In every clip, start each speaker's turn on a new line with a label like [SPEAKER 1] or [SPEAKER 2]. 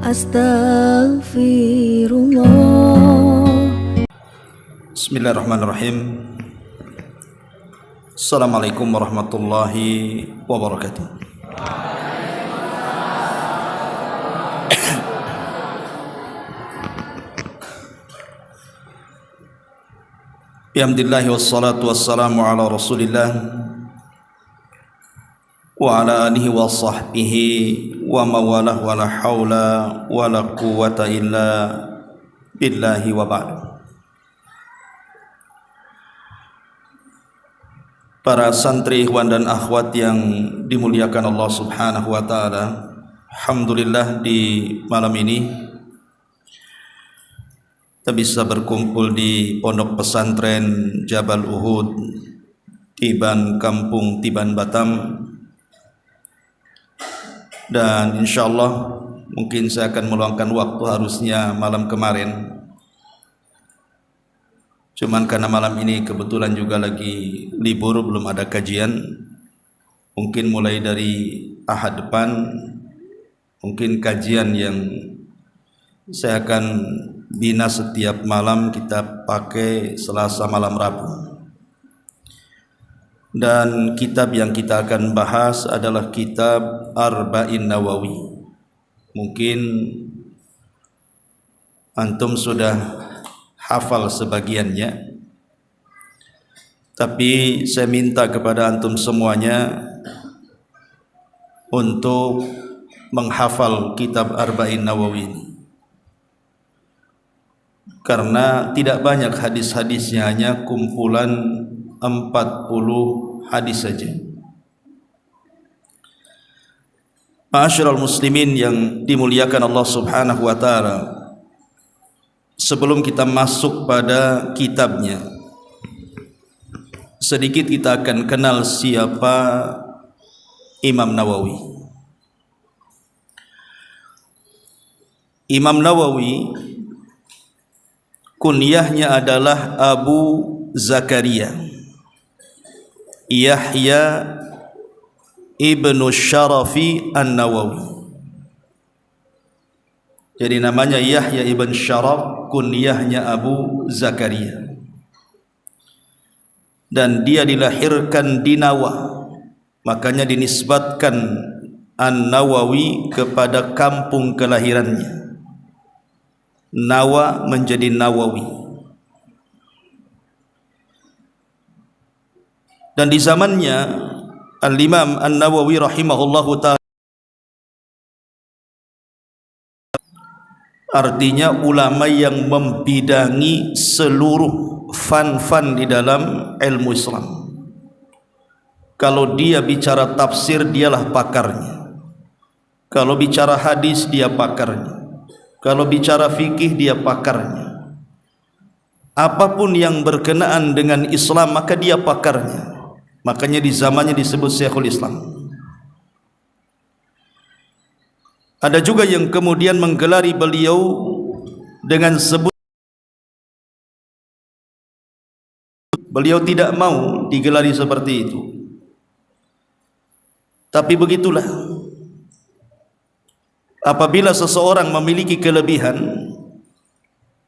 [SPEAKER 1] Astaghfirullah.
[SPEAKER 2] Bismillahirrahmanirrahim. Assalamualaikum warahmatullahi wabarakatuh. Alhamdulillah wassalatu wassalamu ala Rasulillah wa ala alihi wa sahbihi wa mawalah wa la hawla wa la quwwata illa billahi wa ba'd. Para santri, ikhwan dan akhwat yang dimuliakan Allah Subhanahu wa taala, alhamdulillah di malam ini kita bisa berkumpul di pondok pesantren Jabal Uhud, Tiban, Kampung Tiban, Batam. Dan insyaallah mungkin saya akan meluangkan waktu harusnya malam kemarin. Cuman karena malam ini kebetulan juga lagi libur, belum ada kajian. Mungkin mulai dari Ahad depan, mungkin kajian yang saya akan bina setiap malam kita pakai Selasa malam Rabu. Dan kitab yang kita akan bahas adalah kitab Arba'in Nawawi. Mungkin antum sudah hafal sebagiannya, tapi saya minta kepada antum semuanya untuk menghafal kitab Arba'in Nawawi ini, karena tidak banyak hadis-hadisnya, hanya kumpulan 40 hadis saja. Ma'asyiral muslimin yang dimuliakan Allah Subhanahu wa taala, sebelum kita masuk pada kitabnya, sedikit kita akan kenal siapa Imam Nawawi. Imam Nawawi kunyahnya adalah Abu Zakaria Yahya ibnu Syarafi An-Nawawi. Jadi namanya Yahya ibn Syaraf, kunyahnya Abu Zakaria. Dan dia dilahirkan di Nawa, makanya dinisbatkan An-Nawawi kepada kampung kelahirannya. Nawa menjadi Nawawi. Dan di zamannya Al-Imam An-Nawawi rahimahullahu ta'ala, artinya ulama yang membidangi seluruh fan-fan di dalam ilmu Islam. Kalau dia bicara tafsir, dialah pakarnya. Kalau bicara hadis, dia pakarnya. Kalau bicara fikih, dia pakarnya. Apapun yang berkenaan dengan Islam, maka dia pakarnya. Makanya di zamannya disebut Syekhul Islam. Ada juga yang kemudian menggelari beliau dengan sebut, beliau tidak mau digelari seperti itu. Tapi begitulah, apabila seseorang memiliki kelebihan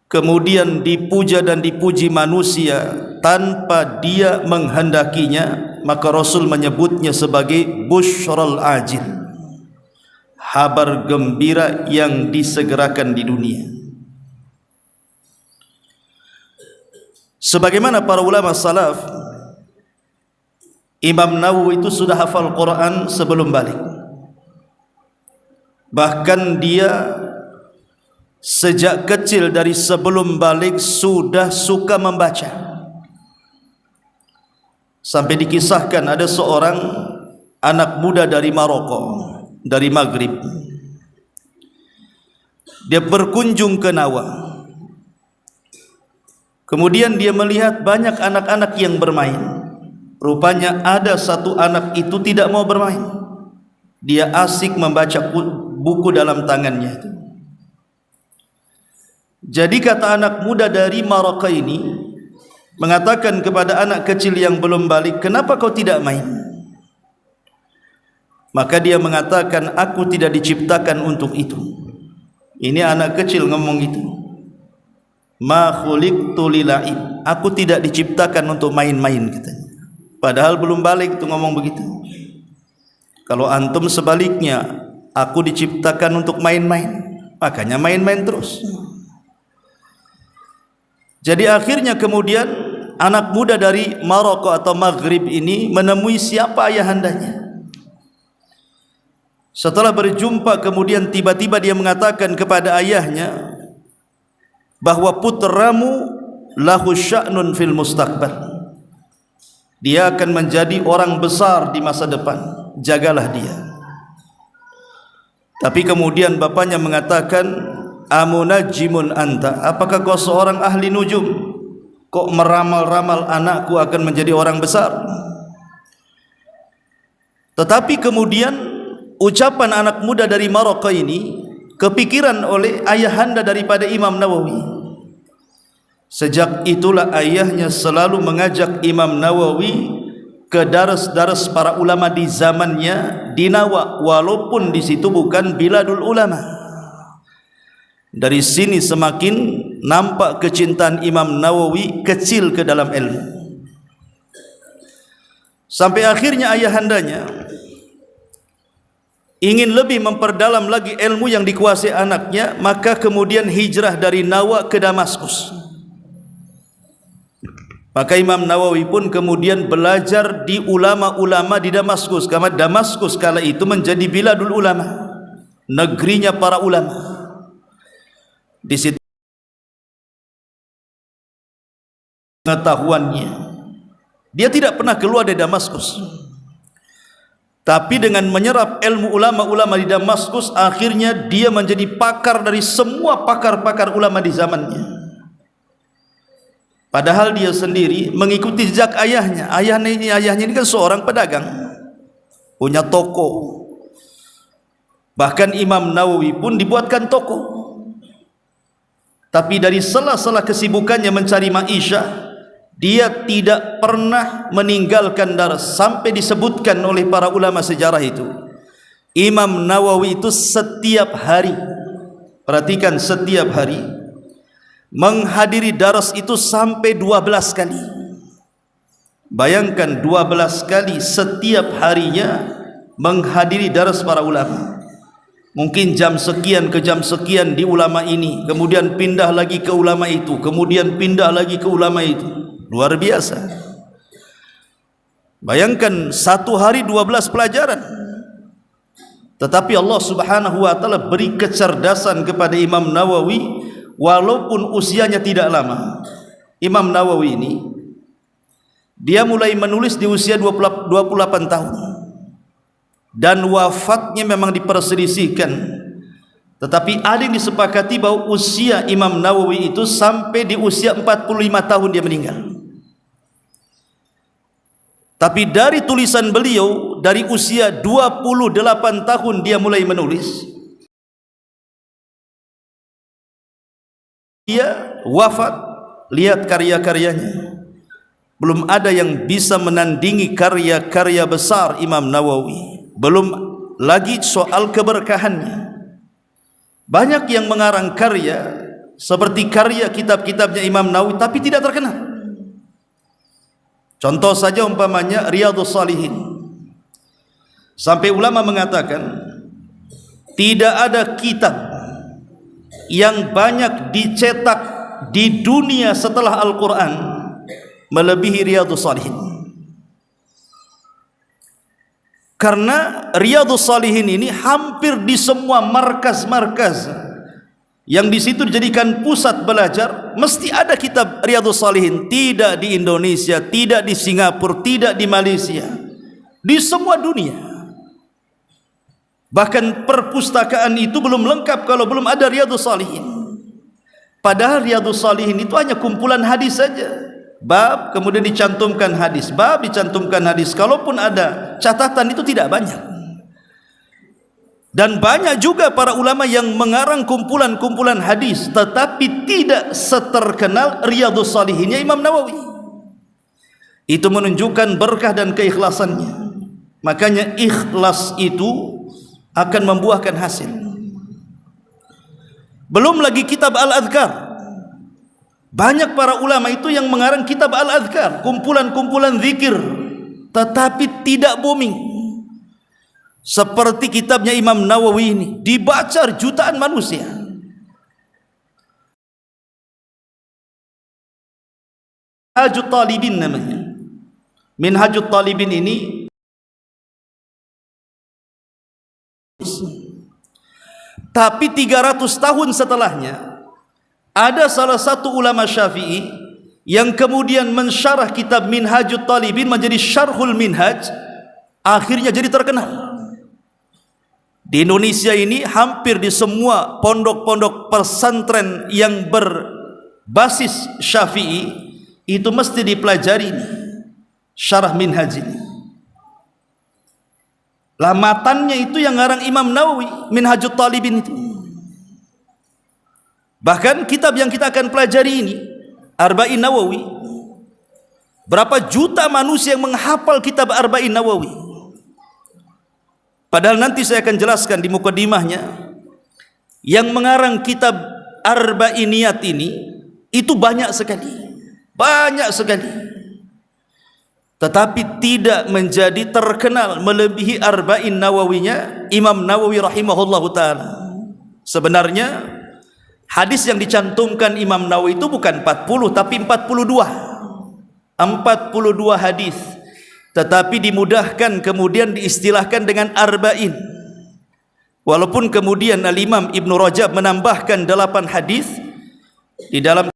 [SPEAKER 2] kemudian dipuja dan dipuji manusia tanpa dia menghendakinya, maka Rasul menyebutnya sebagai busyral ajil, kabar gembira yang disegerakan di dunia. Sebagaimana para ulama salaf, Imam Nawawi itu sudah hafal Quran sebelum balik. Bahkan dia sejak kecil, dari sebelum balik sudah suka membaca. Sampai dikisahkan ada seorang anak muda dari Maroko, dari Maghrib. Dia berkunjung ke Nawa. Kemudian dia melihat banyak anak-anak yang bermain. Rupanya ada satu anak itu tidak mau bermain. Dia asik membaca buku dalam tangannya itu. Jadi kata anak muda dari Maroko ini mengatakan kepada anak kecil yang belum balik, "Kenapa kau tidak main?" Maka dia mengatakan, "Aku tidak diciptakan untuk itu. Ini anak kecil ngomong gitu. Ma khuliqtu lila'ib. Aku tidak diciptakan untuk main-main katanya. Padahal belum balik tuh ngomong begitu. Kalau antum sebaliknya, aku diciptakan untuk main-main, makanya main-main terus. Jadi akhirnya kemudian anak muda dari Maroko atau Maghrib ini menemui siapa ayahandanya. Setelah berjumpa kemudian tiba-tiba dia mengatakan kepada ayahnya bahwa putramu lahu sya'nun fil mustaqbal. Dia akan menjadi orang besar di masa depan, jagalah dia. Tapi kemudian bapaknya mengatakan, amunajjimun anta, apakah kau seorang ahli nujum? Kok meramal-ramal anakku akan menjadi orang besar? Tetapi kemudian ucapan anak muda dari Maroko ini kepikiran oleh ayahanda daripada Imam Nawawi. Sejak itulah ayahnya selalu mengajak Imam Nawawi ke daras-daras para ulama di zamannya di Nawa, walaupun di situ bukan biladul ulama. Dari sini semakin nampak kecintaan Imam Nawawi kecil ke dalam ilmu. Sampai akhirnya ayahandanya ingin lebih memperdalam lagi ilmu yang dikuasai anaknya, maka kemudian hijrah dari Nawa ke Damaskus. Maka Imam Nawawi pun kemudian belajar di ulama-ulama di Damaskus, karena Damaskus kala itu menjadi biladul ulama, negerinya para ulama. Di situ pengetahuannya, dia tidak pernah keluar dari Damaskus. Tapi dengan menyerap ilmu ulama-ulama di Damaskus, akhirnya dia menjadi pakar dari semua pakar-pakar ulama di zamannya. Padahal dia sendiri mengikuti jejak ayahnya. Ayahnya ini kan seorang pedagang, punya toko. Bahkan Imam Nawawi pun dibuatkan toko. Tapi dari sela-sela kesibukannya mencari maisha, dia tidak pernah meninggalkan daras. Sampai disebutkan oleh para ulama sejarah itu, Imam Nawawi itu setiap hari, perhatikan, setiap hari menghadiri daras itu sampai 12 kali. Bayangkan 12 kali setiap harinya menghadiri daras para ulama. Mungkin jam sekian ke jam sekian di ulama ini, kemudian pindah lagi ke ulama itu, kemudian pindah lagi ke ulama itu. Luar biasa. Bayangkan satu hari 12 pelajaran. Tetapi Allah Subhanahu wa taala beri kecerdasan kepada Imam Nawawi. Walaupun usianya tidak lama, Imam Nawawi ini dia mulai menulis di usia 28 tahun, dan wafatnya memang diperselisihkan. Tetapi ada yang disepakati bahwa usia Imam Nawawi itu sampai di usia 45 tahun dia meninggal. Tapi dari tulisan beliau, dari usia 28 tahun dia mulai menulis, dia wafat, lihat karya-karyanya. Belum ada yang bisa menandingi karya-karya besar Imam Nawawi. Belum lagi soal keberkahannya. Banyak yang mengarang karya seperti karya kitab-kitabnya Imam Nawawi tapi tidak terkenal. Contoh saja umpamanya Riyadhus Shalihin. Sampai ulama mengatakan tidak ada kitab yang banyak dicetak di dunia setelah Al-Quran melebihi Riyadhus Shalihin. Karena Riyadhus Shalihin ini hampir di semua markas-markas yang di situ dijadikan pusat belajar mesti ada kitab Riyadhus Shalihin. Tidak di Indonesia, tidak di Singapura, tidak di Malaysia, di semua dunia. Bahkan perpustakaan itu belum lengkap kalau belum ada Riyadhus Shalihin. Padahal Riyadhus Shalihin itu hanya kumpulan hadis saja. Bab kemudian dicantumkan hadis, bab dicantumkan hadis. Kalaupun ada catatan itu tidak banyak. Dan banyak juga para ulama yang mengarang kumpulan-kumpulan hadis, tetapi tidak seterkenal Riyadhus Shalihinnya Imam Nawawi. Itu menunjukkan berkah dan keikhlasannya. Makanya ikhlas itu akan membuahkan hasil. Belum lagi kitab Al-Adhkar. Banyak para ulama itu yang mengarang kitab Al-Adhkar, kumpulan-kumpulan zikir, tetapi tidak booming. Seperti kitabnya Imam Nawawi ini, dibaca jutaan manusia. Minhajut Talibin namanya. Minhajut Talibin ini tapi 300 tahun setelahnya ada salah satu ulama Syafi'i yang kemudian mensyarah kitab Minhajut Talibin menjadi Syarhul Minhaj, akhirnya jadi terkenal. Di Indonesia ini hampir di semua pondok-pondok pesantren yang berbasis Syafi'i itu mesti dipelajari syarah Minhaj ini. Lah matannya itu yang ngarang Imam Nawawi, Minhajut Talibin itu. Bahkan kitab yang kita akan pelajari ini, Arba'in Nawawi, berapa juta manusia yang menghafal kitab Arba'in Nawawi. Padahal nanti saya akan jelaskan di mukadimahnya, yang mengarang kitab Arba'iniyat ini itu banyak sekali. Banyak sekali. Tetapi tidak menjadi terkenal melebihi Arba'in Nawawinya Imam Nawawi rahimahullahu ta'ala. Sebenarnya hadis yang dicantumkan Imam Nawawi itu bukan 40 tapi 42 hadis, tetapi dimudahkan kemudian diistilahkan dengan Arba'in. Walaupun kemudian Al-Imam Ibn Rajab menambahkan 8 hadis di dalam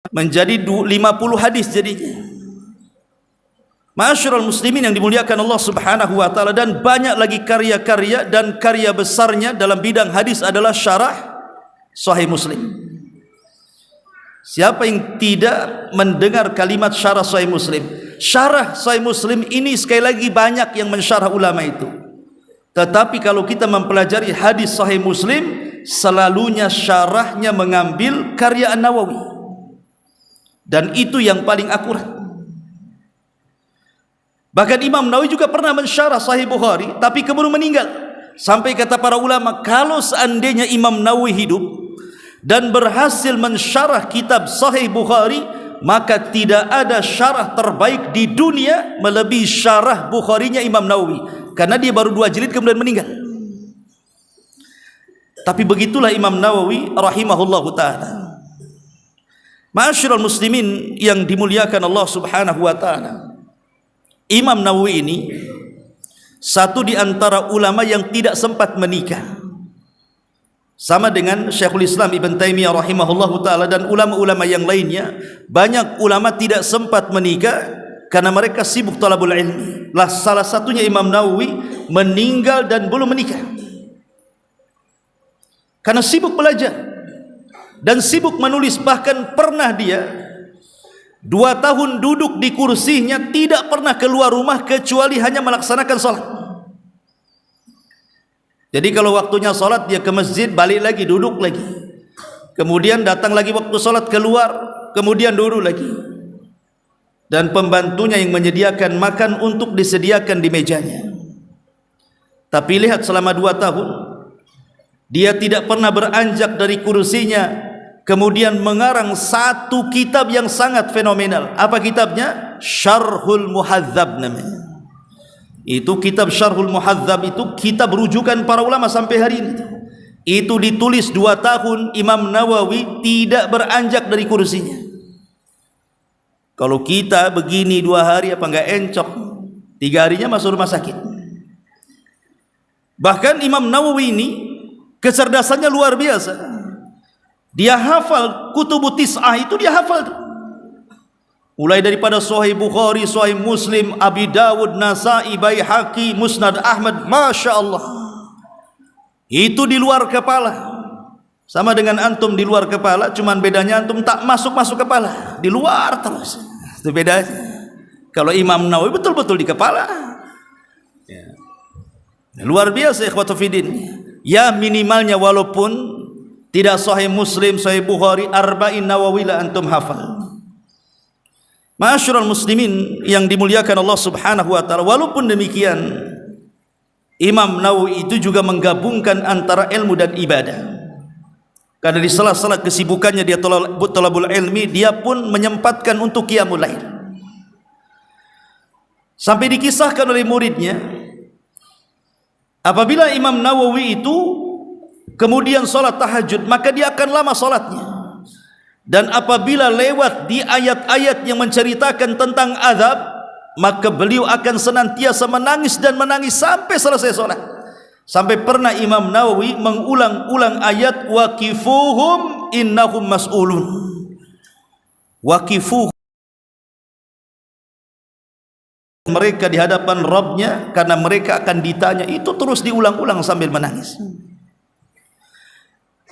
[SPEAKER 2] menjadi 50 hadis jadinya. Ma'asyiral muslimin yang dimuliakan Allah Subhanahu wa taala, dan banyak lagi karya-karya, dan karya besarnya dalam bidang hadis adalah syarah Sahih Muslim. Siapa yang tidak mendengar kalimat syarah Sahih Muslim? Syarah Sahih Muslim ini sekali lagi banyak yang mensyarah ulama itu. Tetapi kalau kita mempelajari hadis Sahih Muslim, selalunya syarahnya mengambil karya An-Nawawi. Dan itu yang paling akurat. Bahkan Imam Nawawi juga pernah mensyarah Sahih Bukhari, tapi keburu meninggal. Sampai kata para ulama, kalau seandainya Imam Nawawi hidup dan berhasil mensyarah kitab Sahih Bukhari, maka tidak ada syarah terbaik di dunia melebihi syarah Bukharinya Imam Nawawi. Karena dia baru 2 jilid kemudian meninggal. Tapi begitulah Imam Nawawi rahimahullahu ta'ala. Ma'asyiral muslimin yang dimuliakan Allah Subhanahu wa taala. Imam Nawawi ini satu di antara ulama yang tidak sempat menikah. Sama dengan Syekhul Islam Ibn Taimiyah rahimahullahu taala dan ulama-ulama yang lainnya, banyak ulama tidak sempat menikah karena mereka sibuk talabul ilmi. Lah salah satunya Imam Nawawi meninggal dan belum menikah. Karena sibuk belajar dan sibuk menulis. Bahkan pernah dia 2 tahun duduk di kursinya, tidak pernah keluar rumah kecuali hanya melaksanakan sholat. Jadi kalau waktunya sholat dia ke masjid, balik lagi, duduk lagi, kemudian datang lagi waktu sholat, keluar, kemudian duduk lagi. Dan pembantunya yang menyediakan makan untuk disediakan di mejanya. Tapi lihat selama 2 tahun dia tidak pernah beranjak dari kursinya, kemudian mengarang satu kitab yang sangat fenomenal. Apa kitabnya? Syarhul Muhadzab namanya. Itu kitab Syarhul Muhadzab itu kitab rujukan para ulama sampai hari ini. Itu ditulis 2 tahun, Imam Nawawi tidak beranjak dari kursinya. Kalau kita begini 2 hari apa enggak encok, 3 harinya masuk rumah sakit. Bahkan Imam Nawawi ini kecerdasannya luar biasa. Dia hafal Kutubut Tis'ah, itu dia hafal. Mulai daripada Sahih Bukhari, Sahih Muslim, Abi Dawud, Nasai, Baihaqi, Musnad Ahmad, Masya Allah. Itu di luar kepala. Sama dengan antum di luar kepala, cuman bedanya antum tak masuk-masuk kepala, di luar terus. Itu bedanya. Kalau Imam Nawawi betul-betul di kepala. Luar biasa ikhwatu fiddin. Ya minimalnya walaupun tidak Sahih Muslim, Sahih Bukhari, Arba'in Nawawi lah antum hafal. Ma'asyiral muslimin yang dimuliakan Allah Subhanahu wa taala, walaupun demikian Imam Nawawi itu juga menggabungkan antara ilmu dan ibadah. Karena di sela-sela kesibukannya dia thalabul ilmi, dia pun menyempatkan untuk qiyamul lail. Sampai dikisahkan oleh muridnya, apabila Imam Nawawi itu kemudian sholat tahajud, maka dia akan lama sholatnya. Dan apabila lewat di ayat-ayat yang menceritakan tentang azab, maka beliau akan senantiasa menangis dan menangis sampai selesai sholat. Sampai pernah Imam Nawawi mengulang-ulang ayat waqifuhum innahum mas'ulun. Waqifuhum, mereka di hadapan Rabbnya karena mereka akan ditanya. Itu terus diulang-ulang sambil menangis.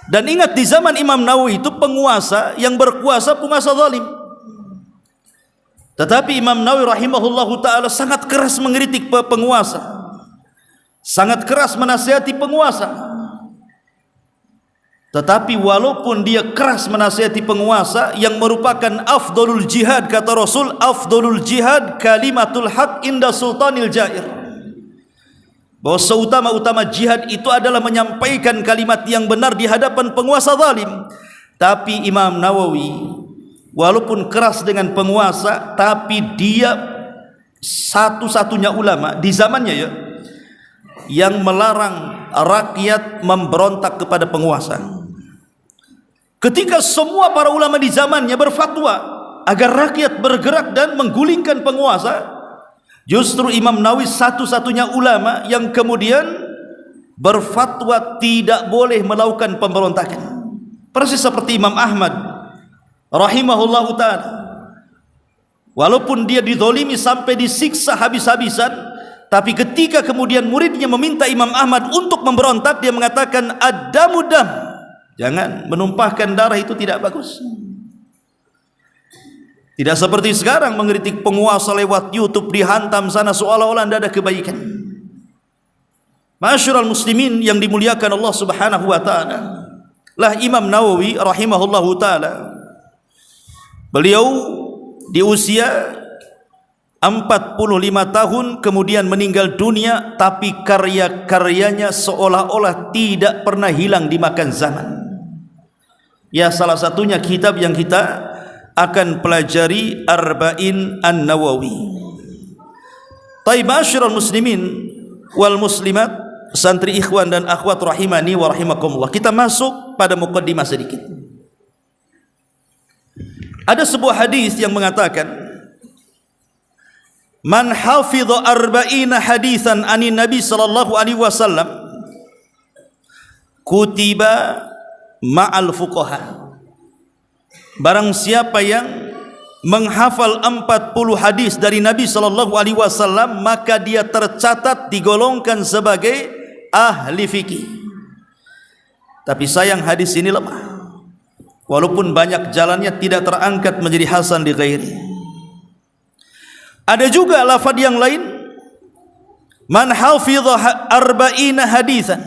[SPEAKER 2] Dan ingat, di zaman Imam Nawawi itu penguasa yang berkuasa penguasa zalim. Tetapi Imam Nawawi rahimahullahu ta'ala sangat keras mengkritik penguasa, sangat keras menasihati penguasa. Tetapi walaupun dia keras menasihati penguasa yang merupakan afdalul jihad, kata Rasul, afdalul jihad kalimatul haq inda sultanil jair, bahwa seutama-utama jihad itu adalah menyampaikan kalimat yang benar di hadapan penguasa zalim. Tapi Imam Nawawi walaupun keras dengan penguasa, tapi dia satu-satunya ulama di zamannya ya yang melarang rakyat memberontak kepada penguasa. Ketika semua para ulama di zamannya berfatwa agar rakyat bergerak dan menggulingkan penguasa, justru Imam Nawawi satu-satunya ulama yang kemudian berfatwa tidak boleh melakukan pemberontakan. Persis seperti Imam Ahmad rahimahullahu ta'ala, walaupun dia dizalimi sampai disiksa habis-habisan, tapi ketika kemudian muridnya meminta Imam Ahmad untuk memberontak, dia mengatakan ad-damu dam, jangan, menumpahkan darah itu tidak bagus. Tidak seperti sekarang mengkritik penguasa lewat YouTube, dihantam sana seolah-olah tidak ada kebaikan. Ma'asyiral muslimin yang dimuliakan Allah Subhanahu wa ta'ala, lah Imam Nawawi rahimahullahu ta'ala, beliau di usia 45 tahun kemudian meninggal dunia, tapi karya-karyanya seolah-olah tidak pernah hilang dimakan zaman. Ya, salah satunya kitab yang kita akan pelajari, Arba'in An-Nawawi. Taib, ma'asyiral muslimin wal muslimat, santri ikhwan dan akhwat rahimani wa rahimakumullah, kita masuk pada muqaddimah sedikit. Ada sebuah hadis yang mengatakan, man hafidha arba'ina hadisan anin Nabi sallallahu alaihi wasallam kutiba ma'al fuqaha. Barang siapa yang menghafal 40 hadis dari Nabi sallallahu alaihi wasallam, maka dia tercatat digolongkan sebagai ahli fikih. Tapi sayang hadis ini lemah. Walaupun banyak jalannya, tidak terangkat menjadi hasan li ghairi. Ada juga lafaz yang lain, man hafidha arba'ina haditsan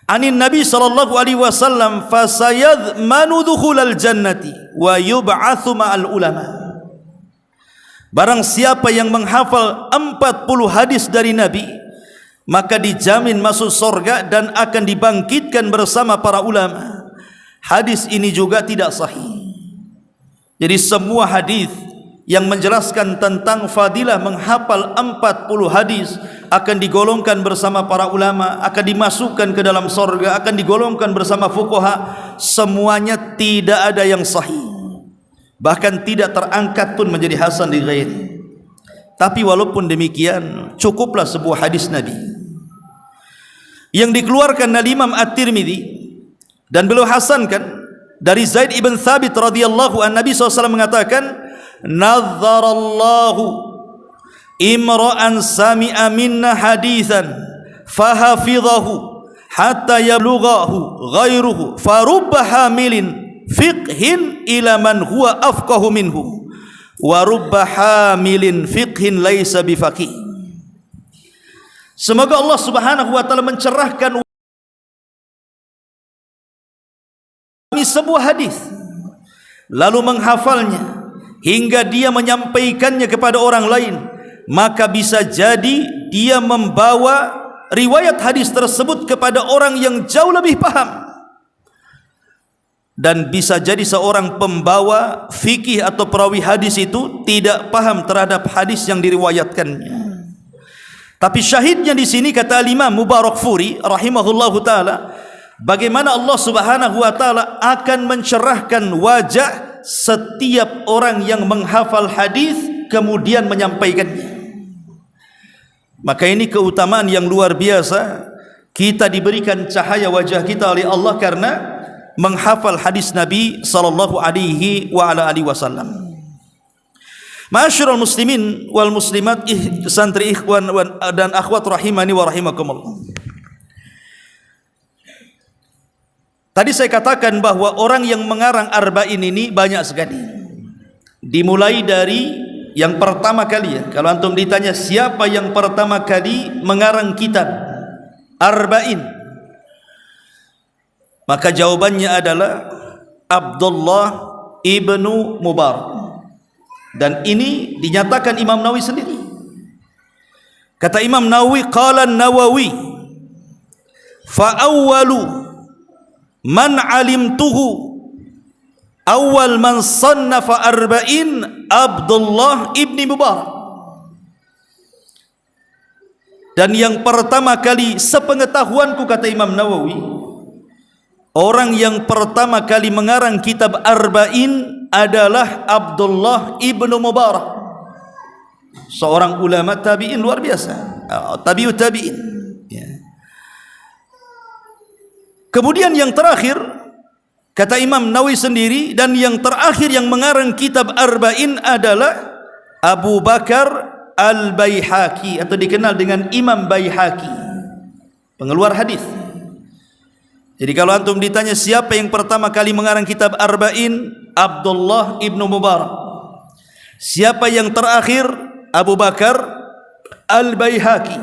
[SPEAKER 2] anin Nabi sallallahu alaihi wasallam fasayadmanu dukhulal jannati wa yub'atsu ma'al ulama. Barang siapa yang menghafal 40 hadis dari Nabi, maka dijamin masuk surga dan akan dibangkitkan bersama para ulama. Hadis ini juga tidak sahih. Jadi semua hadis yang menjelaskan tentang fadilah menghafal 40 hadis akan digolongkan bersama para ulama, akan dimasukkan ke dalam surga, akan digolongkan bersama fuqaha, semuanya tidak ada yang sahih. Bahkan tidak terangkat pun menjadi hasan li ghairi. Tapi walaupun demikian, cukuplah sebuah hadis Nabi yang dikeluarkan dari Imam At-Tirmidzi dan beliau hasankan dari Zaid ibn Thabit radhiyallahu an, Nabi SAW mengatakan, nadzarallahu imra'an sami'a minna hadithan fahafidhahu hatta yablughahu ghairuhu farubba hamilin fiqhin ila man huwa afqahu minhu wa rubba hamilin fiqhin laisa bifaqih. Semoga Allah Subhanahu wa taala mencerahkan sebuah hadis lalu menghafalnya hingga dia menyampaikannya kepada orang lain, maka bisa jadi dia membawa riwayat hadis tersebut kepada orang yang jauh lebih paham. Dan bisa jadi seorang pembawa fikih atau perawi hadis itu tidak paham terhadap hadis yang diriwayatkannya. Tapi syahidnya di sini kata Imam Mubarakfuri rahimahullahu taala, bagaimana Allah Subhanahu wa taala akan mencerahkan wajah setiap orang yang menghafal hadis kemudian menyampaikannya. Maka ini keutamaan yang luar biasa, kita diberikan cahaya wajah kita oleh Allah karena menghafal hadis Nabi sallallahu alaihi wa ala alihi wasallam. Ma'asyiral muslimin wal muslimat, santri ikhwan dan akhwat rahimani wa rahimakumullah. Tadi saya katakan bahwa orang yang mengarang arba'in ini banyak sekali. Dimulai dari yang pertama kali, ya. Kalau antum ditanya siapa yang pertama kali mengarang kitab arba'in, maka jawabannya adalah Abdullah ibnu Mubarak. Dan ini dinyatakan Imam Nawawi sendiri. Kata Imam Nawawi, qala Nawawi, fa awwalu man alimtuhu, awal man sannafa arba'in Abdullah ibni Mubarak. Dan yang pertama kali sepengetahuanku, kata Imam Nawawi, orang yang pertama kali mengarang kitab arba'in adalah Abdullah ibnu Mubarak, seorang ulama tabi'in luar biasa, tabi'ut tabi'in, ya. Kemudian yang terakhir kata Imam Nawawi sendiri, dan yang terakhir yang mengarang kitab arba'in adalah Abu Bakar al-Baihaqi, atau dikenal dengan Imam Baihaqi, pengeluar hadis. Jadi kalau antum ditanya siapa yang pertama kali mengarang kitab arba'in, Abdullah ibnu Mubarak. Siapa yang terakhir? Abu Bakar al-Baihaqi.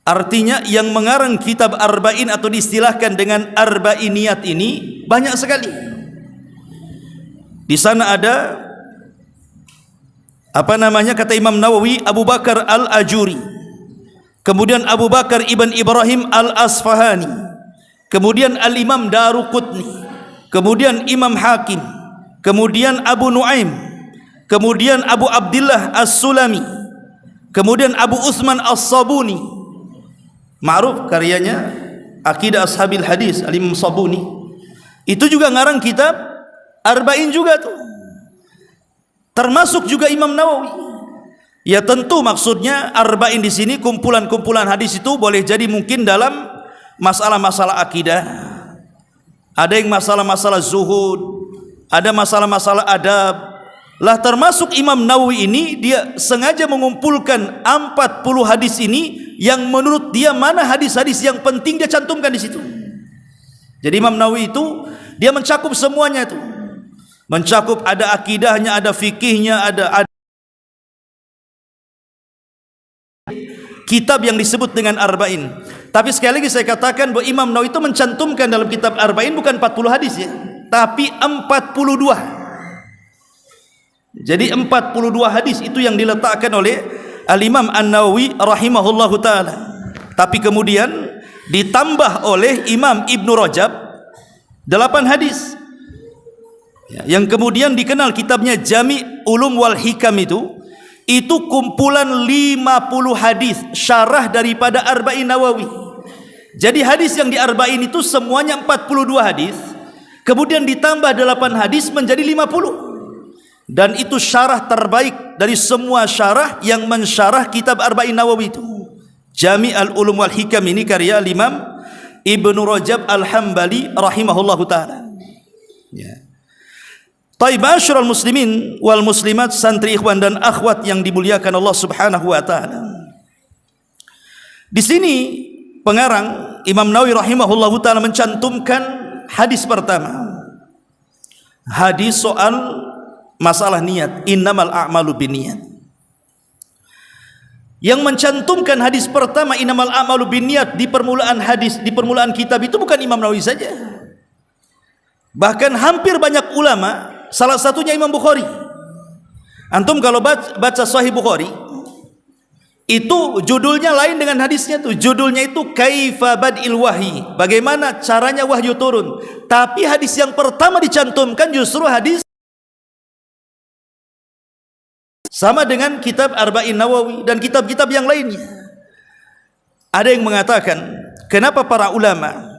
[SPEAKER 2] Artinya yang mengarang kitab arba'in atau diistilahkan dengan arba'iniyat ini banyak sekali. Di sana ada kata Imam Nawawi, Abu Bakar al-Ajuri, kemudian Abu Bakar ibn Ibrahim al-Asfahani, kemudian Al-Imam Daruqutni, kemudian Imam Hakim, kemudian Abu Nuaim, kemudian Abu Abdullah As-Sulami, kemudian Abu Utsman As-Sabuni, ma'ruf karyanya Aqidah Ashabil Hadis, Al-Imam Sabuni. Itu juga ngarang kitab arba'in juga tuh. Termasuk juga Imam Nawawi. Ya tentu maksudnya arba'in di sini kumpulan-kumpulan hadis itu boleh jadi mungkin dalam masalah-masalah akidah, ada yang masalah-masalah zuhud, ada masalah-masalah adab. Lah termasuk Imam Nawawi ini dia sengaja mengumpulkan 40 hadis ini yang menurut dia mana hadis-hadis yang penting dia cantumkan di situ. Jadi Imam Nawawi itu dia mencakup semuanya itu. Mencakup ada akidahnya, ada fikihnya, ada kitab yang disebut dengan arba'in. Tapi sekali lagi saya katakan bahwa Imam Nawawi itu mencantumkan dalam kitab arba'in bukan 40 hadis ya, tapi 42. Jadi 42 hadis itu yang diletakkan oleh Al-Imam An-Nawawi rahimahullahu taala. Tapi kemudian ditambah oleh Imam Ibnu Rajab 8 hadis. Yang kemudian dikenal kitabnya Jami' Ulum wal Hikam itu kumpulan 50 hadis syarah daripada Arba'in Nawawi. Jadi hadis yang di Arba'in itu semuanya 42 hadis, kemudian ditambah 8 hadis menjadi 50. Dan itu syarah terbaik dari semua syarah yang mensyarah kitab Arba'in Nawawi itu. Jami' al-Ulum wal Hikam ini karya Imam Ibnu Rajab Al-Hambali rahimahullahu taala. Ya. Taib asyrul muslimin wal muslimat, santri ikhwan dan akhwat yang dimuliakan Allah Subhanahu wa taala. Di sini pengarang Imam Nawawi rahimahullahu taala mencantumkan hadis pertama. Hadis soal masalah niat, innamal a'malu binniyat. Yang mencantumkan hadis pertama innamal a'malu binniyat di permulaan hadis, di permulaan kitab itu bukan Imam Nawawi saja. Bahkan hampir banyak ulama, salah satunya Imam Bukhari. Antum kalau baca Sahih Bukhari, Itu judulnya lain dengan hadisnya tuh. Judulnya itu Kaifa Bad'il Wahyi, bagaimana caranya wahyu turun. Tapi hadis yang pertama dicantumkan justru hadis sama dengan kitab Arba'in Nawawi dan kitab-kitab yang lainnya. Ada yang mengatakan, kenapa para ulama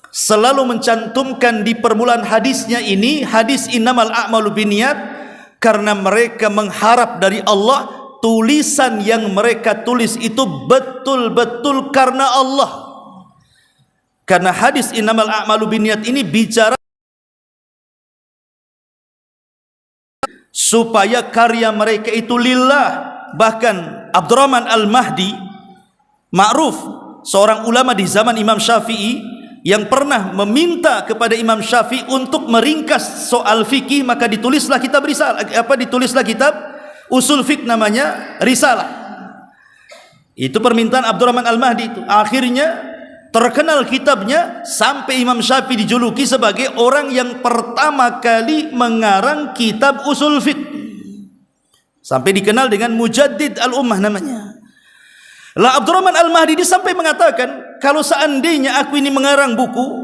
[SPEAKER 2] selalu mencantumkan di permulaan hadisnya ini hadis innamal a'malu binniyat? Karena mereka mengharap dari Allah tulisan yang mereka tulis itu betul-betul karena Allah. Karena hadis innamal a'malu binniyat ini bicara supaya karya mereka itu lillah. Bahkan Abdurrahman Al-Mahdi, ma'ruf, seorang ulama di zaman Imam Syafi'i, yang pernah meminta kepada Imam Syafi'i untuk meringkas soal fikih, maka ditulislah kitab risalah, ditulislah kitab usul fiqh namanya Risalah. Itu permintaan Abdurrahman Al-Mahdi itu. Akhirnya terkenal kitabnya sampai Imam Syafi'i dijuluki sebagai orang yang pertama kali mengarang kitab usul fiqh. Sampai dikenal dengan Mujaddid al-Ummah namanya. Lah Abdurrahman Al-Mahdi ini sampai mengatakan, kalau seandainya aku ini mengarang buku,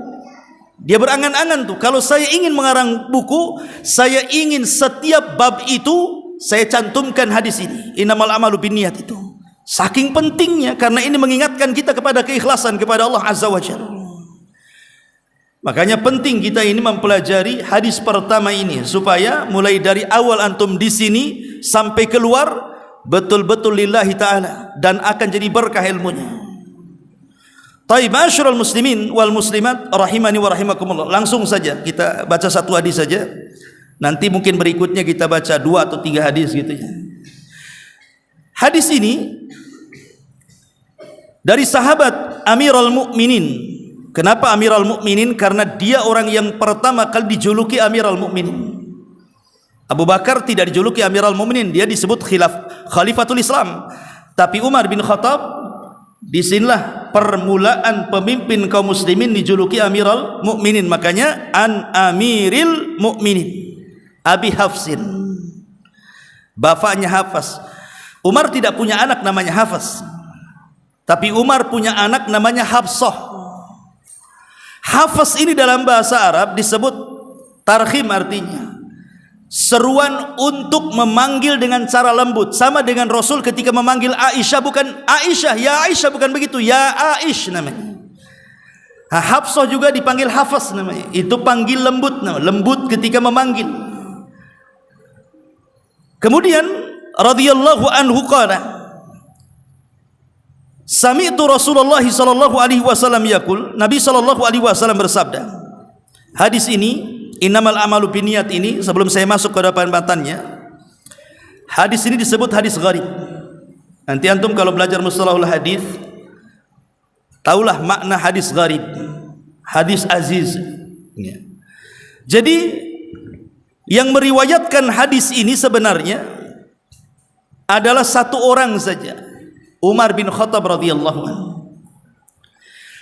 [SPEAKER 2] dia berangan-angan tuh, kalau saya ingin mengarang buku, saya ingin setiap bab itu saya cantumkan hadis ini, innamal a'malu binniyat itu. Saking pentingnya, karena ini mengingatkan kita kepada keikhlasan kepada Allah Azza wa Jalla. Makanya penting kita ini mempelajari hadis pertama ini, supaya mulai dari awal antum di sini sampai keluar betul-betul lillahi ta'ala, dan akan jadi berkah ilmunya. Taib, ma'asyiral muslimin wal muslimat rahimani wa rahimakumullah. Langsung saja kita baca satu hadis saja. Nanti mungkin berikutnya kita baca 2 atau 3 hadis gitu ya. Hadis ini dari sahabat Amirul Mukminin. Kenapa Amirul Mukminin? Karena dia orang yang pertama kali dijuluki Amirul Mukminin. Abu Bakar tidak dijuluki Amirul Mukminin, dia disebut Khalifatul Islam. Tapi Umar bin Khattab, disinilah permulaan pemimpin kaum muslimin dijuluki Amirul Mukminin. Makanya an Amiril Mukminin, Abi Hafsin, bapaknya Hafs. Umar tidak punya anak namanya Hafs, tapi Umar punya anak namanya Hafsah. Hafs ini dalam bahasa Arab disebut tarhim, artinya seruan untuk memanggil dengan cara lembut. Sama dengan Rasul ketika memanggil Aisyah, bukan Aisyah, ya Aisyah, bukan begitu, ya Aish namanya. Hafsah juga dipanggil Hafs namanya, itu panggil lembut, lembut ketika memanggil. Kemudian radhiyallahu anhu qala, sami'tu Rasulullah sallallahu alaihi wasallam yaqul, Nabi sallallahu alaihi wasallam bersabda. Hadis ini innamal a'malu binniyat ini, sebelum saya masuk ke pembahasannya, hadis ini disebut hadis gharib. Nanti antum kalau belajar mustalahul hadis, taulah makna hadis gharib, hadis aziz. Jadi yang meriwayatkan hadis ini sebenarnya adalah satu orang saja, Umar bin Khattab radhiyallahu anhu.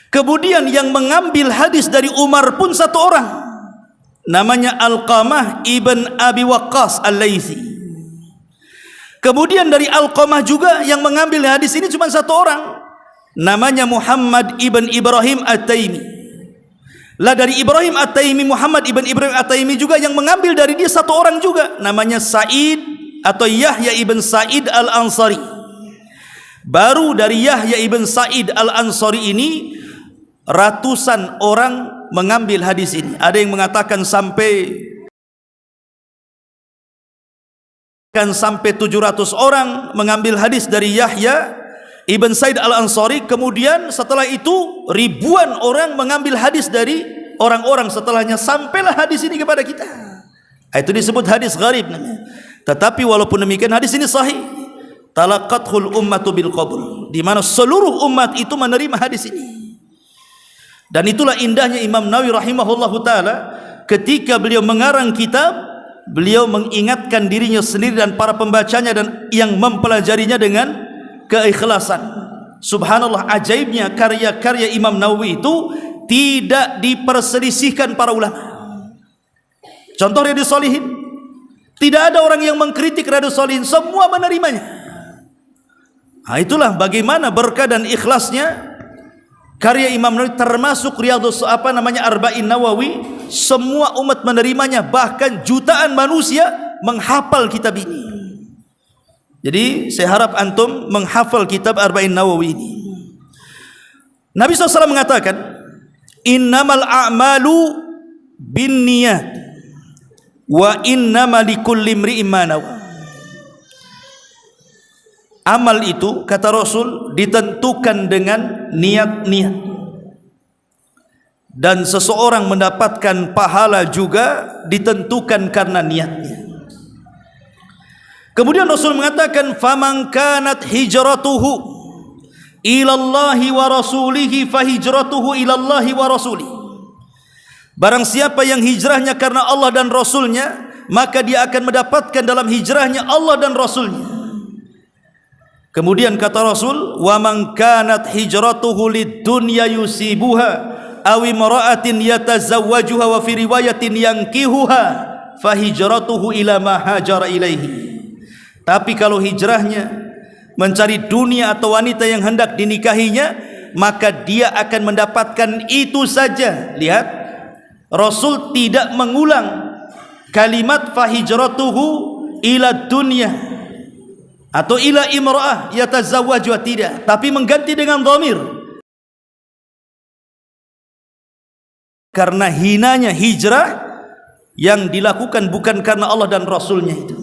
[SPEAKER 2] Kemudian yang mengambil hadis dari Umar pun satu orang, namanya Alqamah ibn Abi Waqqas Al-Laythi. Kemudian dari Alqamah juga yang mengambil hadis ini cuma satu orang, namanya Muhammad ibn Ibrahim At-Taimi. Lah dari Ibrahim At-Taimi, Muhammad ibn Ibrahim At-Taimi juga yang mengambil dari dia satu orang juga, namanya Sa'id atau Yahya ibn Sa'id Al-Ansari. Baru dari Yahya ibn Sa'id Al-Ansari ini ratusan orang mengambil hadis ini. Ada yang mengatakan sampai 700 orang mengambil hadis dari Yahya ibn Sa'id Al-Ansari. Kemudian setelah itu ribuan orang mengambil hadis dari orang-orang setelahnya, sampailah hadis ini kepada kita. Itu disebut hadis gharib namanya. Tetapi walaupun demikian hadis ini sahih, talaqathul ummatu bil qabul, di mana seluruh umat itu menerima hadis ini. Dan itulah indahnya Imam Nawawi rahimahullahu taala, ketika beliau mengarang kitab, beliau mengingatkan dirinya sendiri dan para pembacanya dan yang mempelajarinya dengan keikhlasan. Subhanallah, ajaibnya karya-karya Imam Nawawi itu tidak diperselisihkan para ulama. Contoh Riyadhus Shalihin, tidak ada orang yang mengkritik Riyadhus Shalihin, semua menerimanya. Itulah bagaimana berkah dan ikhlasnya karya Imam Nawawi, termasuk Riyadhus Arba'in Nawawi. Semua umat menerimanya, bahkan jutaan manusia menghafal kitab ini. Jadi saya harap antum menghafal kitab Arba'in Nawawi ini. Nabi SAW mengatakan, innamal a'malu binniyat wa innamal likulli imri'in ma nawa. Amal itu, kata Rasul, ditentukan dengan niat-niat, dan seseorang mendapatkan pahala juga ditentukan karena niatnya. Kemudian Rasul mengatakan, faman kanat hijratuhu ilallahi wa rasulihi fahijratuhu ilallahi wa rasulihi. Barang siapa yang hijrahnya karena Allah dan Rasulnya, maka dia akan mendapatkan dalam hijrahnya Allah dan Rasulnya. Kemudian kata Rasul, wa man kanat hijratuhu lid-dunya yusibuha aw imra'atin yatazawwajuha wa fi riwayatin yankihuha fahijratuhu ila ma hajara ilaihi. Tapi kalau hijrahnya mencari dunia atau wanita yang hendak dinikahinya, maka dia akan mendapatkan itu saja. Lihat, Rasul tidak mengulang kalimat fahijratuhu ila dunya atau ila imra'ah yatazawwaju, tidak, tapi mengganti dengan dhamir. Karena hinanya hijrah yang dilakukan bukan karena Allah dan Rasulnya itu.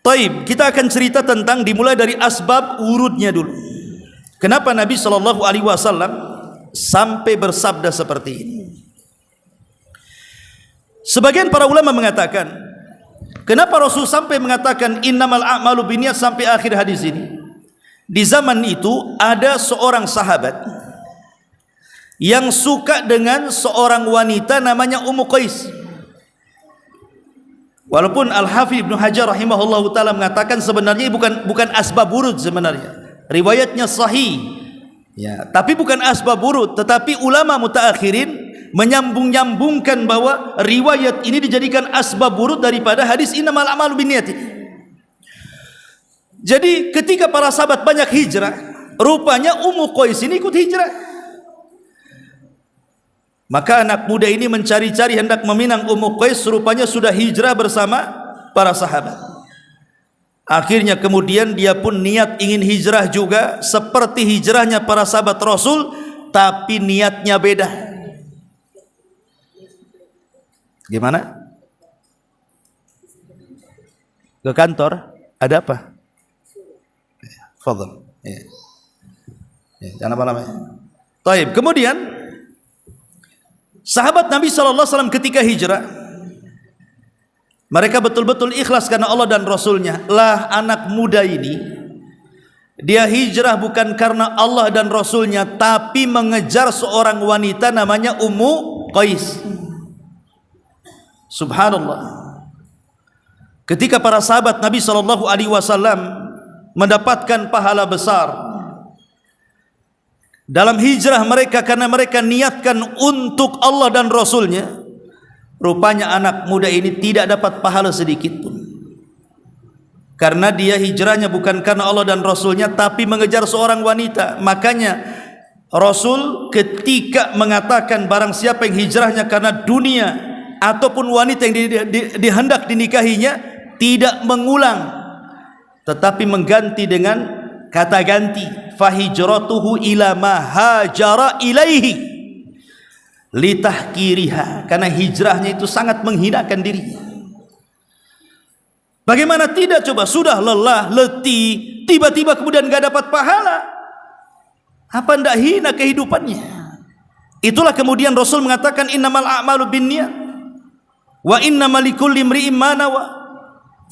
[SPEAKER 2] Taib, kita akan cerita tentang, dimulai dari asbab urutnya dulu. Kenapa Nabi SAW sampai bersabda seperti ini? Sebagian para ulama mengatakan, kenapa Rasul sampai mengatakan innamal a'malu binniyat sampai akhir hadis ini? Di zaman itu ada seorang sahabat yang suka dengan seorang wanita namanya Ummu Qais. Walaupun Al-Hafidz Ibnu Hajar rahimahullahu taala mengatakan sebenarnya bukan asbab wurud, sebenarnya riwayatnya sahih ya, tapi bukan asbab wurud. Tetapi ulama mutaakhirin menyambung-nyambungkan bahwa riwayat ini dijadikan asbab wurud daripada hadis innamal a'malu binniyat. Jadi ketika para sahabat banyak hijrah, rupanya Ummu Qais ini ikut hijrah. Maka anak muda ini mencari-cari hendak meminang Ummu Qais, rupanya sudah hijrah bersama para sahabat. Akhirnya kemudian dia pun niat ingin hijrah juga seperti hijrahnya para sahabat Rasul, tapi niatnya beda. Gimana? Ke kantor? Ada apa? Fadhal. Ya. Jangan lama-lama. Taib. Kemudian sahabat Nabi SAW ketika hijrah, mereka betul-betul ikhlas karena Allah dan Rasulnya. Lah anak muda ini, dia hijrah bukan karena Allah dan Rasulnya, tapi mengejar seorang wanita namanya Ummu Qais. Subhanallah. Ketika para sahabat Nabi SAW mendapatkan pahala besar dalam hijrah mereka karena mereka niatkan untuk Allah dan Rasulnya, rupanya anak muda ini tidak dapat pahala sedikit pun, karena dia hijrahnya bukan karena Allah dan Rasulnya, tapi mengejar seorang wanita. Makanya Rasul ketika mengatakan barang siapa yang hijrahnya karena dunia ataupun wanita yang dihendak dinikahinya, tidak mengulang, tetapi mengganti dengan kata ganti, fahijratuhu ila ma hajara ilaihi litahkiriha, karena hijrahnya itu sangat menghinakan dirinya. Bagaimana tidak, coba sudah lelah, letih, tiba-tiba kemudian gak dapat pahala, apa ndak hina kehidupannya? Itulah kemudian Rasul mengatakan innamal a'malu binniyat wa innamal likulli imri'in ma nawa.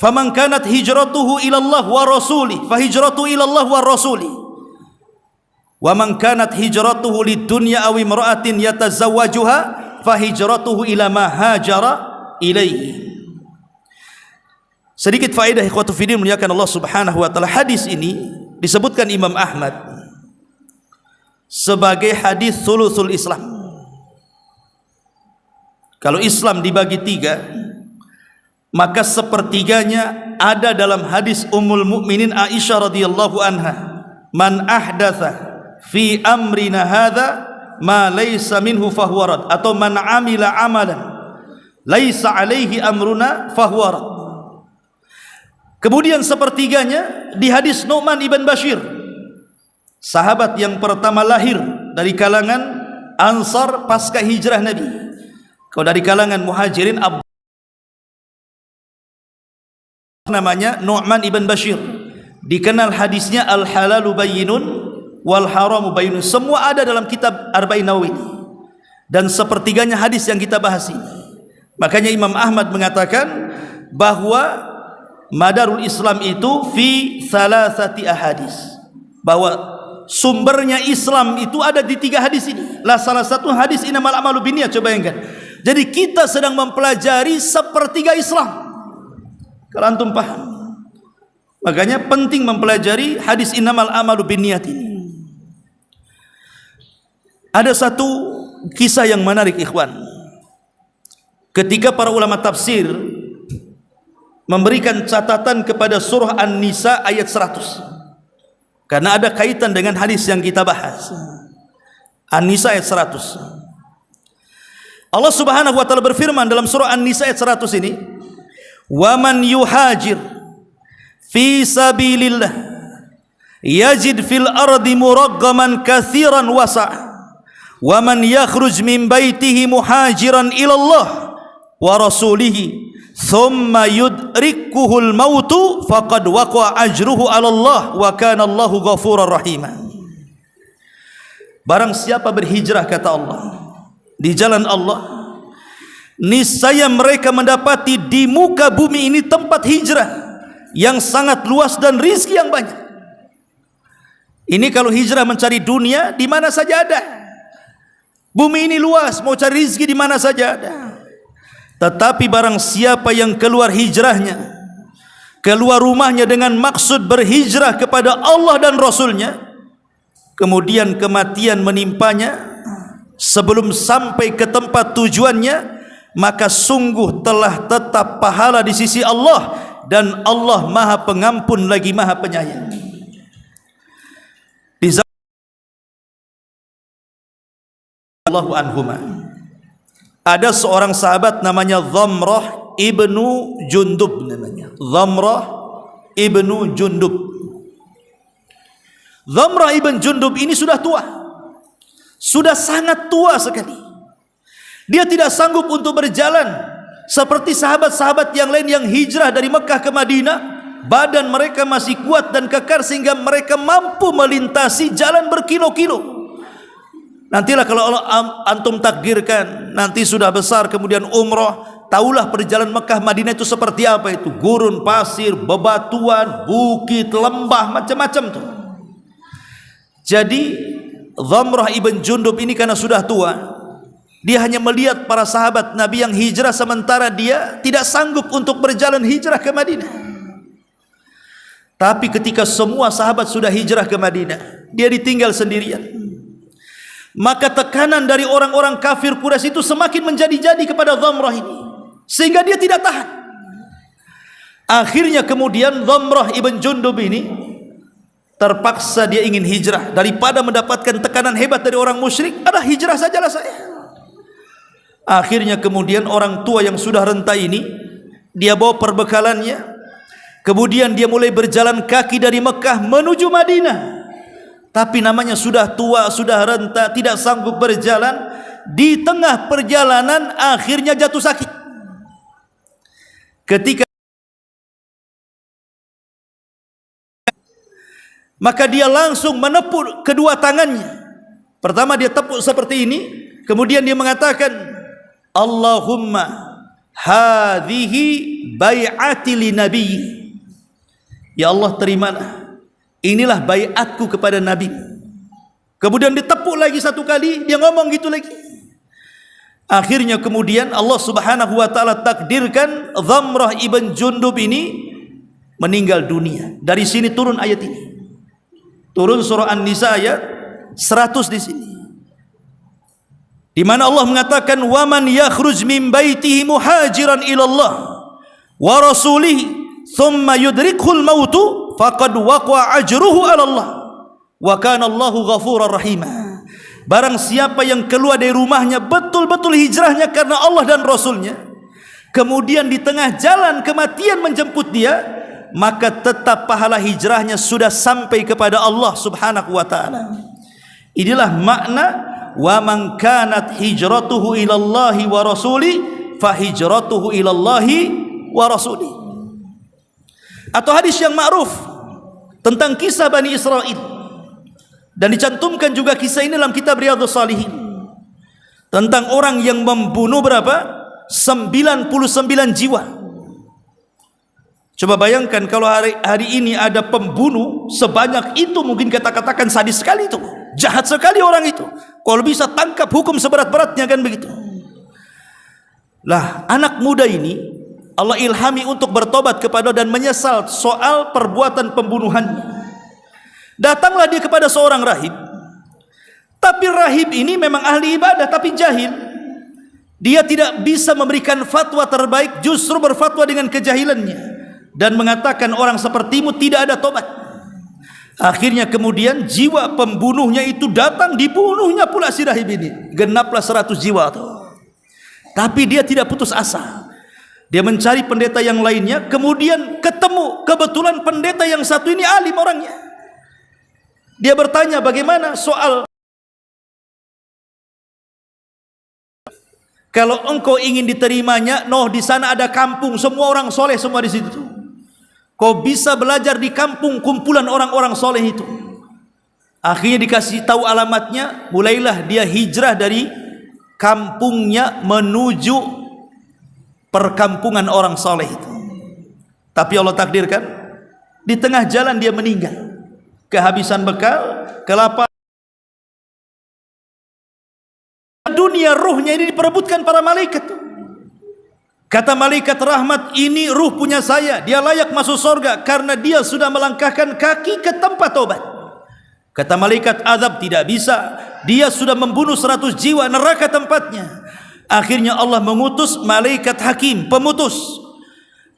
[SPEAKER 2] Faman kanat hijratuhu ila Allah wa rasuli fahijratuhu ila Allah wa rasuli. Wa man kanat hijratuhu lidunya aw imra'atin yatazawwajuha fahijratuhu ila ma hajara ilaihi. Sedikit faedah ikhwatu fiddin muliakan Allah Subhanahu wa taala. Hadis ini disebutkan Imam Ahmad sebagai hadis thuluthul Islam. Kalau Islam dibagi 3, maka sepertiganya ada dalam hadis Ummul Mukminin Aisyah radhiyallahu anha, man ahdatsa fi amrina hadza ma laysa minhu fahuwa rad, atau man amila amalan laisa alaihi amruna fahuwa rad. Kemudian sepertiganya di hadis Nu'man ibn Bashir, sahabat yang pertama lahir dari kalangan Ansar pasca hijrah Nabi. Kalau dari kalangan Muhajirin, namanya Nu'man ibn Bashir, dikenal hadisnya al halalu bayyinun wal haramu bayyinun. Semua ada dalam kitab Arba'in Nawawi, dan sepertiganya hadis yang kita bahas ini. Makanya Imam Ahmad mengatakan bahwa madarul Islam itu fi salasati ahadis, bahwa sumbernya Islam itu ada di 3 hadis ini. Lah salah satu hadis innamal a'malu binniyat. Coba bayangkan, jadi kita sedang mempelajari sepertiga Islam, kalau antum paham. Makanya penting mempelajari hadis innamal a'malu binniyat ini. Ada satu kisah yang menarik ikhwan, ketika para ulama tafsir memberikan catatan kepada surah An-Nisa ayat 100, karena ada kaitan dengan hadis yang kita bahas. An-Nisa ayat 100, Allah subhanahu wa ta'ala berfirman dalam surah An-Nisa ayat 100 ini, wa man yuhajir fi sabilillah yajid fil ardi muraggaman katsiran wasa' wa man yakhruj min baitihi muhajiran ilallah wa rasulihi thumma yudrikuhul mautu faqad waqa'a ajruhu 'ala Allah wa kana Allahu ghafurar rahim. Barang siapa berhijrah, kata Allah, di jalan Allah, niscaya mereka mendapati di muka bumi ini tempat hijrah yang sangat luas dan rizki yang banyak. Ini kalau hijrah mencari dunia, di mana saja ada. Bumi ini luas, mau cari rizki di mana saja ada. Tetapi barang siapa yang keluar hijrahnya, keluar rumahnya dengan maksud berhijrah kepada Allah dan Rasulnya, kemudian kematian menimpanya sebelum sampai ke tempat tujuannya, maka sungguh telah tetap pahala di sisi Allah, dan Allah Maha Pengampun lagi Maha Penyayang. Di zaman Allahu anhuma, ada seorang sahabat namanya Dhamrah ibnu Jundub, namanya Dhamrah ibnu Jundub. Dhamrah ibn Jundub ini sudah tua, sudah sangat tua sekali. Dia tidak sanggup untuk berjalan seperti sahabat-sahabat yang lain yang hijrah dari Mekah ke Madinah. Badan mereka masih kuat dan kekar sehingga mereka mampu melintasi jalan berkilo-kilo. Nantilah kalau Allah antum takdirkan, nanti sudah besar kemudian umrah, tahulah perjalanan Mekah Madinah itu seperti apa itu. Gurun pasir, bebatuan, bukit, lembah, macam-macam tuh. Jadi Dhamrah ibn Jundub ini karena sudah tua, dia hanya melihat para sahabat Nabi yang hijrah, sementara dia tidak sanggup untuk berjalan hijrah ke Madinah. Tapi ketika semua sahabat sudah hijrah ke Madinah, dia ditinggal sendirian. Maka tekanan dari orang-orang kafir Quraisy itu semakin menjadi-jadi kepada Dhamrah ini, sehingga dia tidak tahan. Akhirnya kemudian Dhamrah ibn Jundub ini terpaksa dia ingin hijrah. Daripada mendapatkan tekanan hebat dari orang musyrik, ada hijrah sajalah saya. Akhirnya kemudian orang tua yang sudah renta ini, dia bawa perbekalannya, kemudian dia mulai berjalan kaki dari Mekah menuju Madinah. Tapi namanya sudah tua, sudah renta, tidak sanggup berjalan. Di tengah perjalanan akhirnya jatuh sakit. Ketika maka dia langsung menepuk kedua tangannya. Pertama dia tepuk seperti ini, kemudian dia mengatakan, Allahumma hadhihi bai'ati li nabi. Ya Allah, terimalah, inilah baiatku kepada Nabi. Kemudian ditepuk lagi satu kali, dia ngomong gitu lagi. Akhirnya kemudian Allah subhanahu wa ta'ala takdirkan Dhamrah ibn Jundub ini meninggal dunia. Dari sini turun ayat ini. Turun surah An-Nisa ayat 100 di sini, di mana Allah mengatakan, "Wa man yakhruj min baitihi muhajiran ila Allah wa rasulihi thumma yudrikhul mautu faqad waqa'a ajruhu 'ala Allah wa kana Allahu ghafurar rahima. Barang siapa yang keluar dari rumahnya betul-betul hijrahnya karena Allah dan Rasulnya, kemudian di tengah jalan kematian menjemput dia, maka tetap pahala hijrahnya sudah sampai kepada Allah Subhanahu wa taala. Inilah makna wa man kanat hijratuhu ilallahi wa rasuli fa hijratuhu ilallahi wa rasuli. Atau hadis yang ma'ruf tentang kisah Bani Israel, dan dicantumkan juga kisah ini dalam kitab Riyadhus Shalihin, tentang orang yang membunuh berapa? 99 jiwa. Coba bayangkan kalau hari ini ada pembunuh sebanyak itu, mungkin kita katakan sadis sekali itu, jahat sekali orang itu. Kalau bisa tangkap, hukum seberat-beratnya, kan begitu. Lah, anak muda ini Allah ilhami untuk bertobat kepada dan menyesal soal perbuatan pembunuhannya. Datanglah dia kepada seorang rahib. Tapi rahib ini memang ahli ibadah tapi jahil. Dia tidak bisa memberikan fatwa terbaik, justru berfatwa dengan kejahilannya dan mengatakan orang sepertimu tidak ada tobat. Akhirnya kemudian jiwa pembunuhnya itu datang, dibunuhnya pula si rahib ini. Genaplah 100 jiwa tuh. Tapi dia tidak putus asa. Dia mencari pendeta yang lainnya, kemudian ketemu kebetulan pendeta yang satu ini alim orangnya. Dia bertanya, bagaimana soal kalau engkau ingin diterimanya, di sana ada kampung, semua orang soleh semua di situ. Kau bisa belajar di kampung kumpulan orang-orang soleh itu. Akhirnya dikasih tahu alamatnya, mulailah dia hijrah dari kampungnya menuju perkampungan orang soleh itu. Tapi Allah takdirkan di tengah jalan dia meninggal. Kehabisan bekal, kelaparan dunia, ruhnya ini diperebutkan para malaikat. Kata malaikat rahmat, ini ruh punya saya, dia layak masuk surga karena dia sudah melangkahkan kaki ke tempat taubat. Kata malaikat azab, tidak bisa, dia sudah membunuh 100 jiwa, neraka tempatnya. Akhirnya Allah mengutus malaikat hakim, pemutus.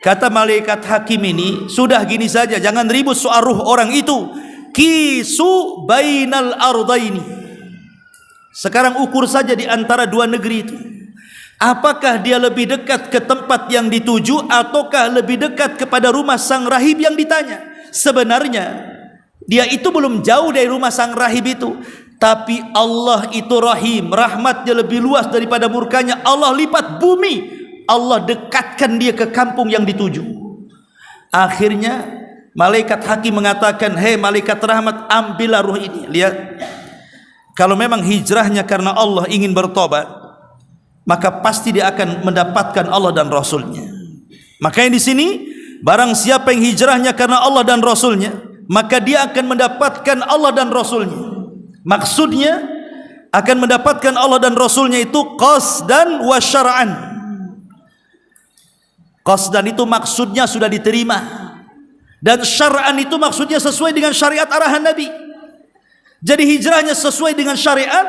[SPEAKER 2] Kata malaikat hakim ini, sudah gini saja, jangan ribut soal ruh orang itu. Kisu bainal ardaini. Sekarang ukur saja di antara dua negeri itu. Apakah dia lebih dekat ke tempat yang dituju ataukah lebih dekat kepada rumah sang rahib yang ditanya? Sebenarnya dia itu belum jauh dari rumah sang rahib itu, tapi Allah itu rahim, rahmatnya lebih luas daripada murkanya. Allah lipat bumi, Allah dekatkan dia ke kampung yang dituju. Akhirnya malaikat hakim mengatakan, hei malaikat rahmat, ambillah ruh ini. Lihat, kalau memang hijrahnya karena Allah ingin bertobat, maka pasti dia akan mendapatkan Allah dan Rasulnya. Makanya di sini, barang siapa yang hijrahnya karena Allah dan Rasulnya, maka dia akan mendapatkan Allah dan Rasulnya. Maksudnya akan mendapatkan Allah dan Rasulnya itu qasdan wa syara'an. Qasdan itu maksudnya sudah diterima, dan syar'an itu maksudnya sesuai dengan syariat arahan Nabi. Jadi hijrahnya sesuai dengan syariat,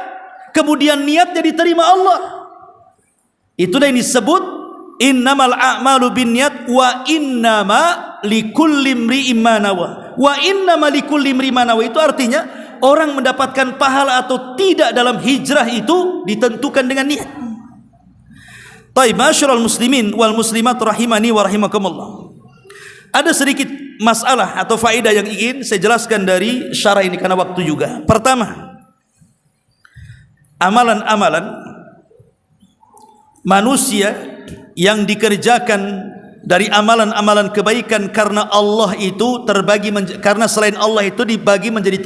[SPEAKER 2] kemudian niatnya diterima Allah. Itulah yang disebut innamal a'malu binniyat wa innama likulli imri'in ma nawa. Wa innama likulli imri'in ma nawa itu artinya orang mendapatkan pahala atau tidak dalam hijrah itu ditentukan dengan niat. Baik, masyarul muslimin wal muslimat rahimani wa rahimakumullah. Ada sedikit masalah atau faedah yang ingin saya jelaskan dari syarah ini karena waktu juga. Pertama, amalan-amalan manusia yang dikerjakan dari amalan-amalan kebaikan karena Allah itu terbagi karena selain Allah itu dibagi menjadi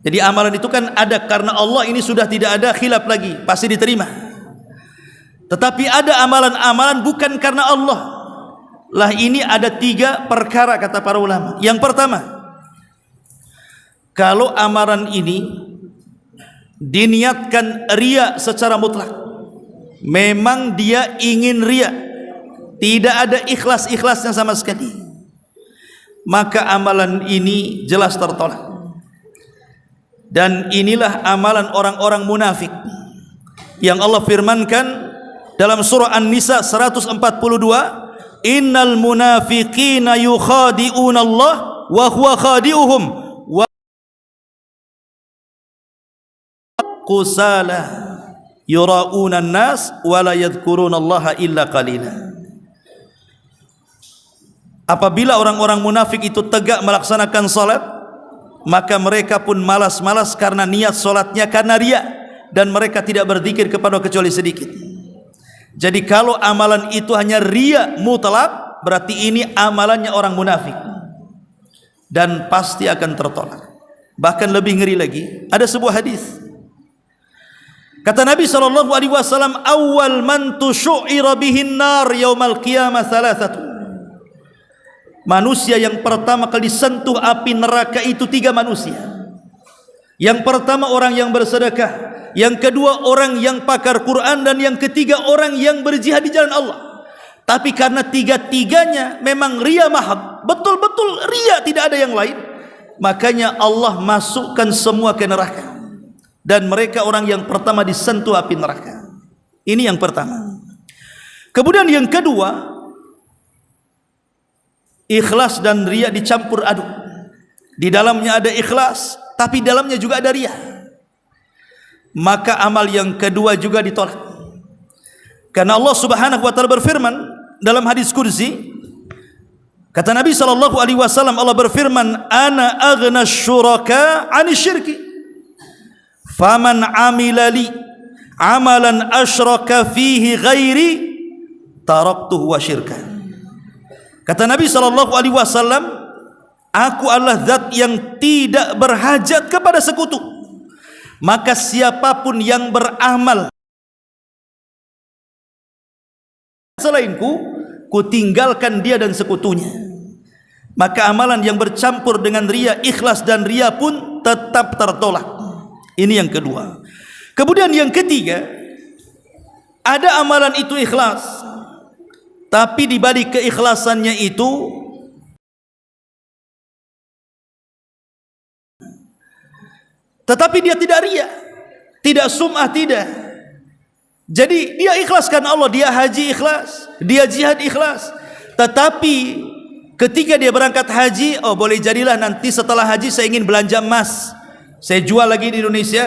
[SPEAKER 2] 3. Jadi amalan itu kan ada karena Allah, ini sudah tidak ada khilaf lagi, pasti diterima. Tetapi ada amalan-amalan bukan karena Allah. Lah ini ada 3 perkara kata para ulama. Yang pertama, kalau amalan ini diniatkan riya secara mutlak, memang dia ingin riya, tidak ada ikhlas-ikhlasnya sama sekali, maka amalan ini jelas tertolak. Dan inilah amalan orang-orang munafik yang Allah firmankan dalam surah An-Nisa 142, innal munafiqina yukhadi'una Allah wa huwa khadi'uhum wa qusala yura'una an-nas wa la yadhkuruna Allah illa qalila. Apabila orang-orang munafik itu tegak melaksanakan salat, maka mereka pun malas-malas karena niat salatnya karena riya, dan mereka tidak berzikir kepada Allah kecuali sedikit. Jadi kalau amalan itu hanya riya mutlak, berarti ini amalannya orang munafik dan pasti akan tertolak. Bahkan lebih ngeri lagi, ada sebuah hadis. Kata Nabi SAW, awal man tusyu'ira bihin nar yaumal qiyamah thalathatu. Manusia yang pertama kali disentuh api neraka itu 3 manusia. Yang pertama orang yang bersedekah, yang kedua orang yang pakar Quran, dan yang ketiga orang yang berjihad di jalan Allah. Tapi karena tiga-tiganya memang riya mahab, betul-betul riya, tidak ada yang lain, makanya Allah masukkan semua ke neraka, dan mereka orang yang pertama disentuh api neraka. Ini yang pertama. Kemudian yang kedua, ikhlas dan riya dicampur aduk. Di dalamnya ada ikhlas, tapi dalamnya juga ada riya. Maka amal yang kedua juga ditolak. Karena Allah Subhanahu wa taala berfirman dalam hadis kursi, kata Nabi sallallahu alaihi wasallam, Allah berfirman, "Ana aghna syuraka 'ani syirki. Faman 'amila li 'amalan asyraka fihi ghairi taraktuhu wa syirka." Kata Nabi SAW, aku adalah zat yang tidak berhajat kepada sekutu. Maka siapapun yang beramal selainku, ku tinggalkan dia dan sekutunya. Maka amalan yang bercampur dengan riya, ikhlas dan riya pun tetap tertolak. Ini yang kedua. Kemudian yang ketiga, ada amalan itu ikhlas, tapi di balik keikhlasannya itu tetapi dia tidak riya, tidak sum'ah, tidak. Jadi dia ikhlas karena Allah, dia haji ikhlas, dia jihad ikhlas. Tetapi ketika dia berangkat haji, oh boleh jadilah nanti setelah haji saya ingin belanja emas, saya jual lagi di Indonesia.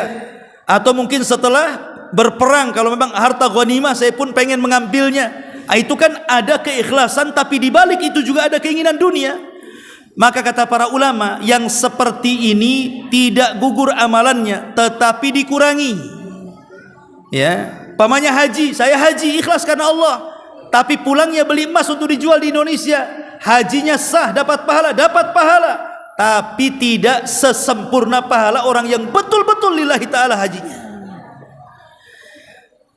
[SPEAKER 2] Atau mungkin setelah berperang, kalau memang harta ghanimah saya pun pengen mengambilnya. Itu kan ada keikhlasan, tapi di balik itu juga ada keinginan dunia. Maka kata para ulama, yang seperti ini tidak gugur amalannya, tetapi dikurangi. Ya, pamannya haji, saya haji ikhlas karena Allah, tapi pulangnya beli emas untuk dijual di Indonesia. Hajinya sah, dapat pahala, tapi tidak sesempurna pahala orang yang betul-betul lillahi ta'ala hajinya.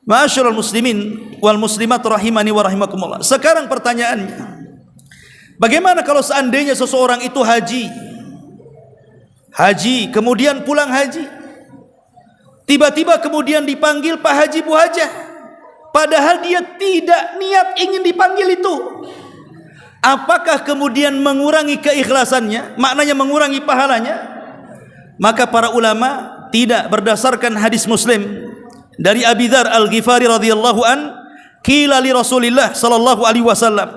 [SPEAKER 2] Ma'asyiral muslimin wal muslimat rahimani wa rahimakumullah. Sekarang pertanyaannya, bagaimana kalau seandainya seseorang itu haji kemudian pulang haji, tiba-tiba kemudian dipanggil Pak Haji, Bu Hajah, padahal dia tidak niat ingin dipanggil itu? Apakah kemudian mengurangi keikhlasannya, maknanya mengurangi pahalanya? Maka para ulama tidak, berdasarkan hadis Muslim dari Abi Dzar Al-Ghifari radhiyallahu an, qila li Rasulillah sallallahu alaihi wasallam,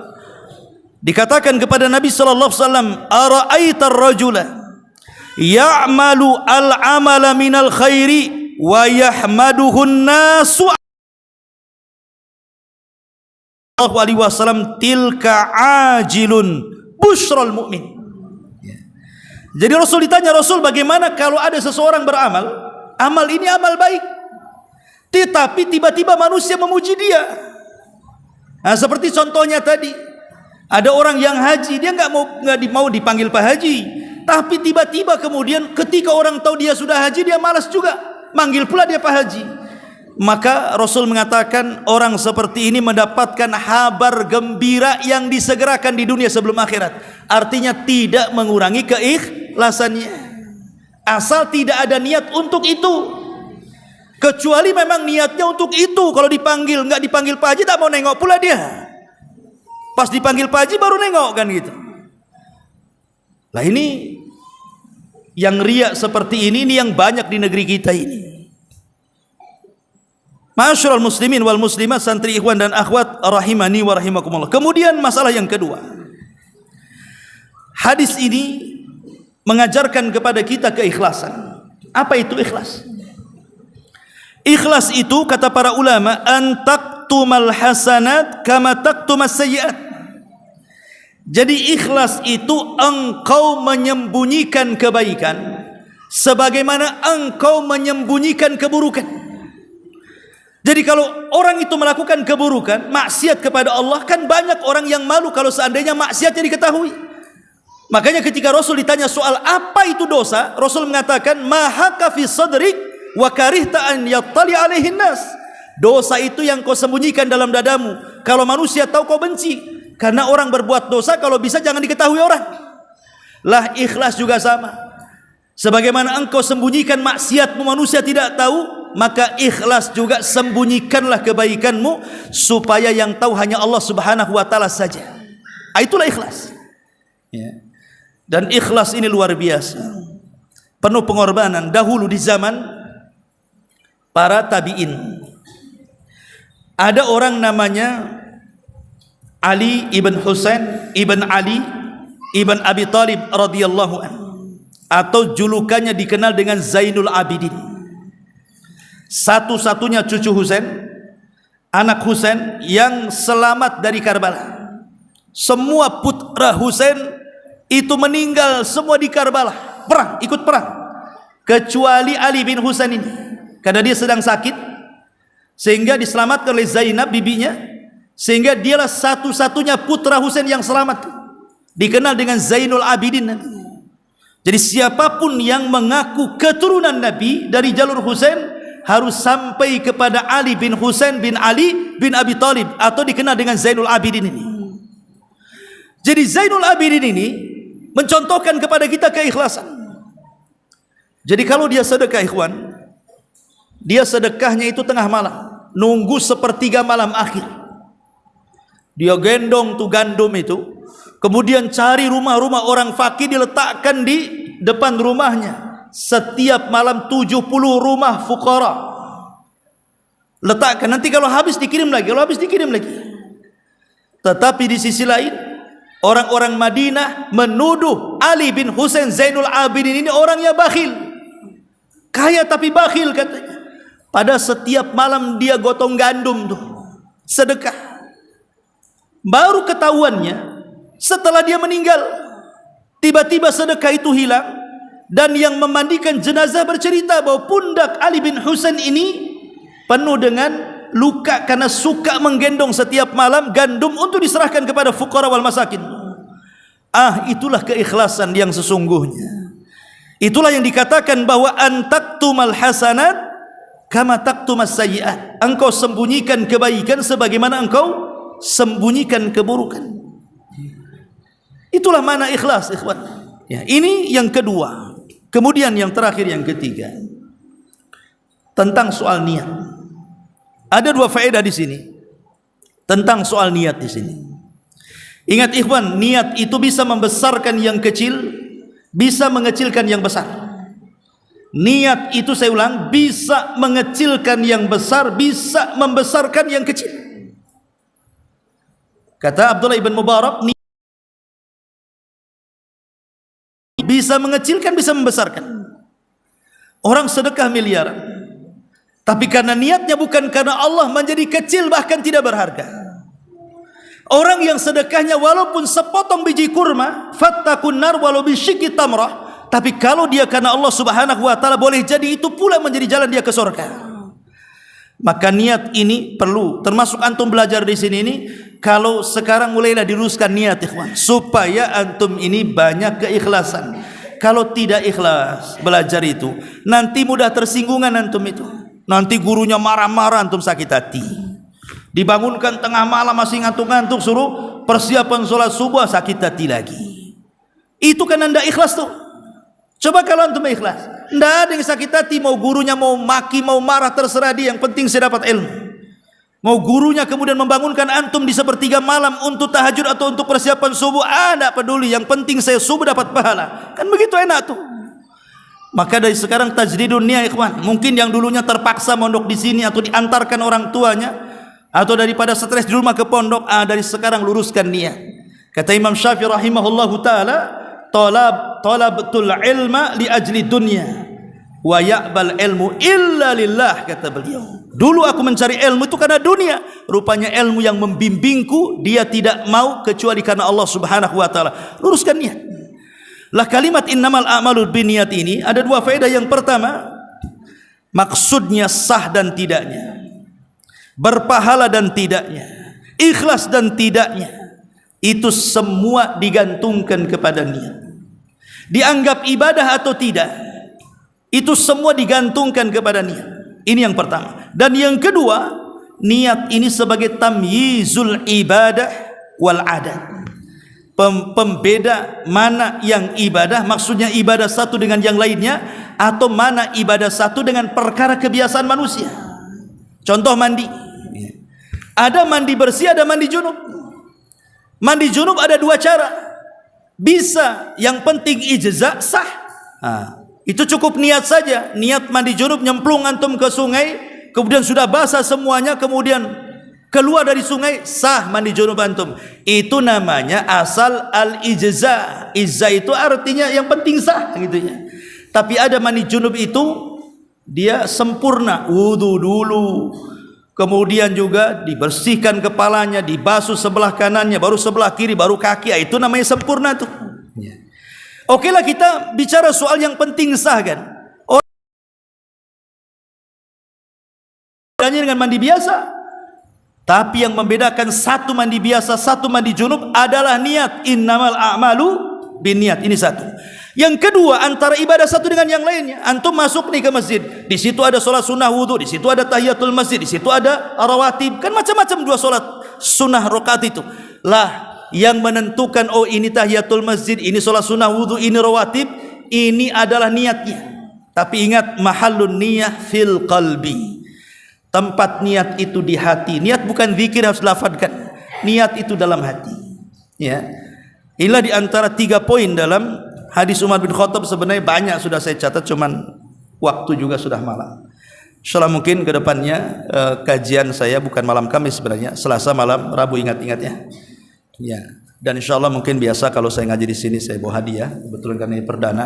[SPEAKER 2] dikatakan kepada Nabi sallallahu alaihi wasallam, ara'aita ar-rajula ya'malu al-amala minal khairi wa yahmaduhu an-nasu sallallahu alaihi wasallam, tilka ajilun busyral mu'min. Jadi Rasul ditanya, Rasul bagaimana kalau ada seseorang beramal, amal ini amal baik, tetapi tiba-tiba manusia memuji dia. Nah, seperti contohnya tadi, ada orang yang haji, dia nggak mau dipanggil Pak Haji, tapi tiba-tiba kemudian ketika orang tahu dia sudah haji, dia malas juga, manggil pula dia Pak Haji. Maka Rasul mengatakan orang seperti ini mendapatkan kabar gembira yang disegerakan di dunia sebelum akhirat. Artinya tidak mengurangi keikhlasannya, asal tidak ada niat untuk itu. Kecuali memang niatnya untuk itu. Kalau dipanggil, nggak dipanggil Pak Haji, tak mau nengok pula dia. Pas dipanggil Pak Haji baru nengok, kan gitu. Lah ini yang riya seperti ini yang banyak di negeri kita ini. Ma'asyiral muslimin wal muslimat, santri ikhwan dan akhwat rahimani wa rahimakumullah. Kemudian masalah yang kedua. Hadis ini mengajarkan kepada kita keikhlasan. Apa itu ikhlas? Ikhlas itu kata para ulama, an taktumal hasanat kama taktumas sayyi'at. Jadi ikhlas itu engkau menyembunyikan kebaikan sebagaimana engkau menyembunyikan keburukan. Jadi kalau orang itu melakukan keburukan, maksiat kepada Allah, kan banyak orang yang malu kalau seandainya maksiatnya diketahui. Makanya ketika Rasul ditanya soal apa itu dosa, Rasul mengatakan mahaka fi sadrik wa karihta an yattali alaihin nas. Dosa itu yang kau sembunyikan dalam dadamu, kalau manusia tahu kau benci. Karena orang berbuat dosa kalau bisa jangan diketahui orang. Lah ikhlas juga sama. Sebagaimana engkau sembunyikan maksiatmu manusia tidak tahu, maka ikhlas juga sembunyikanlah kebaikanmu supaya yang tahu hanya Allah Subhanahu wa taala saja. Itulah ikhlas. Ya. Dan ikhlas ini luar biasa. Penuh pengorbanan dahulu di zaman para tabi'in. Ada orang namanya Ali ibn Husain ibn Ali ibn Abi Talib radhiyallahu anhu, atau julukannya dikenal dengan Zainul Abidin. Satu-satunya cucu Husain, anak Husain yang selamat dari Karbala. Semua putra Husain itu meninggal semua di Karbala, perang, ikut perang, kecuali Ali bin Husain ini, karena dia sedang sakit sehingga diselamatkan oleh Zainab bibinya, sehingga dialah satu-satunya putra Husain yang selamat, dikenal dengan Zainul Abidin. Jadi siapapun yang mengaku keturunan Nabi dari jalur Husain harus sampai kepada Ali bin Husain bin Ali bin Abi Talib, atau dikenal dengan Zainul Abidin ini. Jadi Zainul Abidin ini mencontohkan kepada kita keikhlasan. Jadi kalau dia sedekah ikhwan, dia sedekahnya itu tengah malam, nunggu sepertiga malam akhir. Dia gendong tuh gandum itu, kemudian cari rumah-rumah orang fakir, diletakkan di depan rumahnya. Setiap malam 70 rumah fuqara letakkan, nanti kalau habis dikirim lagi, kalau habis dikirim lagi. Tetapi di sisi lain, orang-orang Madinah menuduh Ali bin Husain Zainul Abidin ini orangnya bakhil, kaya tapi bakhil katanya. Pada setiap malam dia gotong gandum tuh, sedekah. Baru ketahuannya setelah dia meninggal, tiba-tiba sedekah itu hilang. Dan yang memandikan jenazah bercerita bahwa pundak Ali bin Husain ini penuh dengan luka karena suka menggendong setiap malam gandum untuk diserahkan kepada fuqara wal masakin. Itulah keikhlasan yang sesungguhnya. Itulah yang dikatakan bahwa antaktumal hasanat kama taktumas sayyi'at. Engkau sembunyikan kebaikan sebagaimana engkau sembunyikan keburukan. Itulah makna ikhlas, ikhwan. Ya, ini yang kedua. Kemudian yang terakhir, yang ketiga, tentang soal niat. Ada dua faedah di sini tentang soal niat di sini. Ingat ikhwan, niat itu bisa membesarkan yang kecil, bisa mengecilkan yang besar. Niat itu, saya ulang, bisa mengecilkan yang besar, bisa membesarkan yang kecil. Kata Abdullah ibn Mubarak, bisa mengecilkan, bisa membesarkan. Orang sedekah miliaran, tapi karena niatnya bukan karena Allah, menjadi kecil, bahkan tidak berharga. Orang yang sedekahnya walaupun sepotong biji kurma, fattakun nar walau bisyikki tamrah, tapi kalau dia karena Allah Subhanahu wa taala, boleh jadi itu pula menjadi jalan dia ke surga. Maka niat ini perlu, termasuk antum belajar di sini ini. Kalau sekarang mulailah diluruskan niat ikhwan, supaya antum ini banyak keikhlasan. Kalau tidak ikhlas belajar itu, nanti mudah tersinggungan antum itu. Nanti gurunya marah-marah, antum sakit hati. Dibangunkan tengah malam masih ngantuk-ngantuk, suruh persiapan sholat subuh, sakit hati lagi. Itu kan anda ikhlas tuh. Coba kalau antum ikhlas, tidak ada yang sakit hati. Mau gurunya mau maki, mau marah, terserah dia. Yang penting saya dapat ilmu. Mau gurunya kemudian membangunkan antum di sepertiga malam untuk tahajud atau untuk persiapan subuh, tidak peduli. Yang penting saya subuh dapat pahala. Kan begitu enak tuh. Maka dari sekarang tajdidun niat ikhwan. Mungkin yang dulunya terpaksa mondok di sini atau diantarkan orang tuanya atau daripada stres di rumah ke pondok, dari sekarang luruskan niat. Kata Imam Syafi'i rahimahullahu taala, talabtul ilma li ajli dunya wa ya'bal ilmu illa lillah, kata beliau. Dulu aku mencari ilmu itu karena dunia. Rupanya ilmu yang membimbingku dia tidak mau kecuali karena Allah Subhanahu wa taala. Luruskan niat. Lah kalimat innamal a'malu binniyat ini ada dua faedah. Yang pertama, maksudnya sah dan tidaknya, berpahala dan tidaknya, ikhlas dan tidaknya, itu semua digantungkan kepada niat. Dianggap ibadah atau tidak, itu semua digantungkan kepada niat. Ini yang pertama. Dan yang kedua, niat ini sebagai tamyizul ibadah wal adat, pembeda mana yang ibadah, maksudnya ibadah satu dengan yang lainnya, atau mana ibadah satu dengan perkara kebiasaan manusia. Contoh mandi, ada mandi bersih, ada mandi junub. Mandi junub ada dua cara, bisa yang penting ijza sah, itu cukup niat saja. Niat mandi junub, nyemplung antum ke sungai, kemudian sudah basah semuanya, kemudian keluar dari sungai, sah mandi junub antum. Itu namanya asal al-ijza. Ijza itu artinya yang penting sah gitu ya. Tapi ada mandi junub itu dia sempurna, wudu dulu, kemudian juga dibersihkan kepalanya, dibasuh sebelah kanannya, baru sebelah kiri, baru kaki. Itu namanya sempurna tuh. Oke lah, kita bicara soal yang penting sah kan. Orangnya dengan mandi biasa. Tapi yang membedakan satu mandi biasa, satu mandi junub adalah niat. Innamal a'malu binniyat. Ini satu. Yang kedua, antara ibadah satu dengan yang lainnya. Antum masuk nih ke masjid, di situ ada solat sunnah wudu, di situ ada tahiyatul masjid, di situ ada rawatib, kan macam-macam dua solat sunnah rakaat itu. Lah, yang menentukan oh ini tahiyatul masjid, ini solat sunnah wudu, ini rawatib, ini adalah niatnya. Tapi ingat, mahallun niyah fil qalbi. Tempat niat itu di hati. Niat bukan zikir harus lafadzkan. Niat itu dalam hati. Ya. Inilah di antara 3 poin dalam hadis Umar bin Khattab. Sebenarnya banyak sudah saya catat, cuman waktu juga sudah malam. Insyaallah mungkin ke depannya kajian saya bukan malam Kamis sebenarnya, Selasa malam, Rabu, ingat-ingat ya. Ya. Dan insyaallah mungkin biasa kalau saya ngaji di sini saya bawa hadiah. Kebetulan karena ini perdana,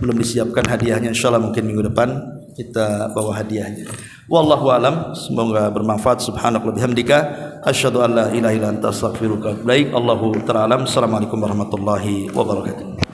[SPEAKER 2] belum disiapkan hadiahnya. Insyaallah mungkin minggu depan kita bawa hadiahnya. Wallahu alam, semoga bermanfaat. Subhanallah bihamdika, asyhadu an la ilaha illa anta astaghfiruka wa atubu ilaik. Allahu ta'ala alam. Assalamualaikum warahmatullahi wabarakatuh.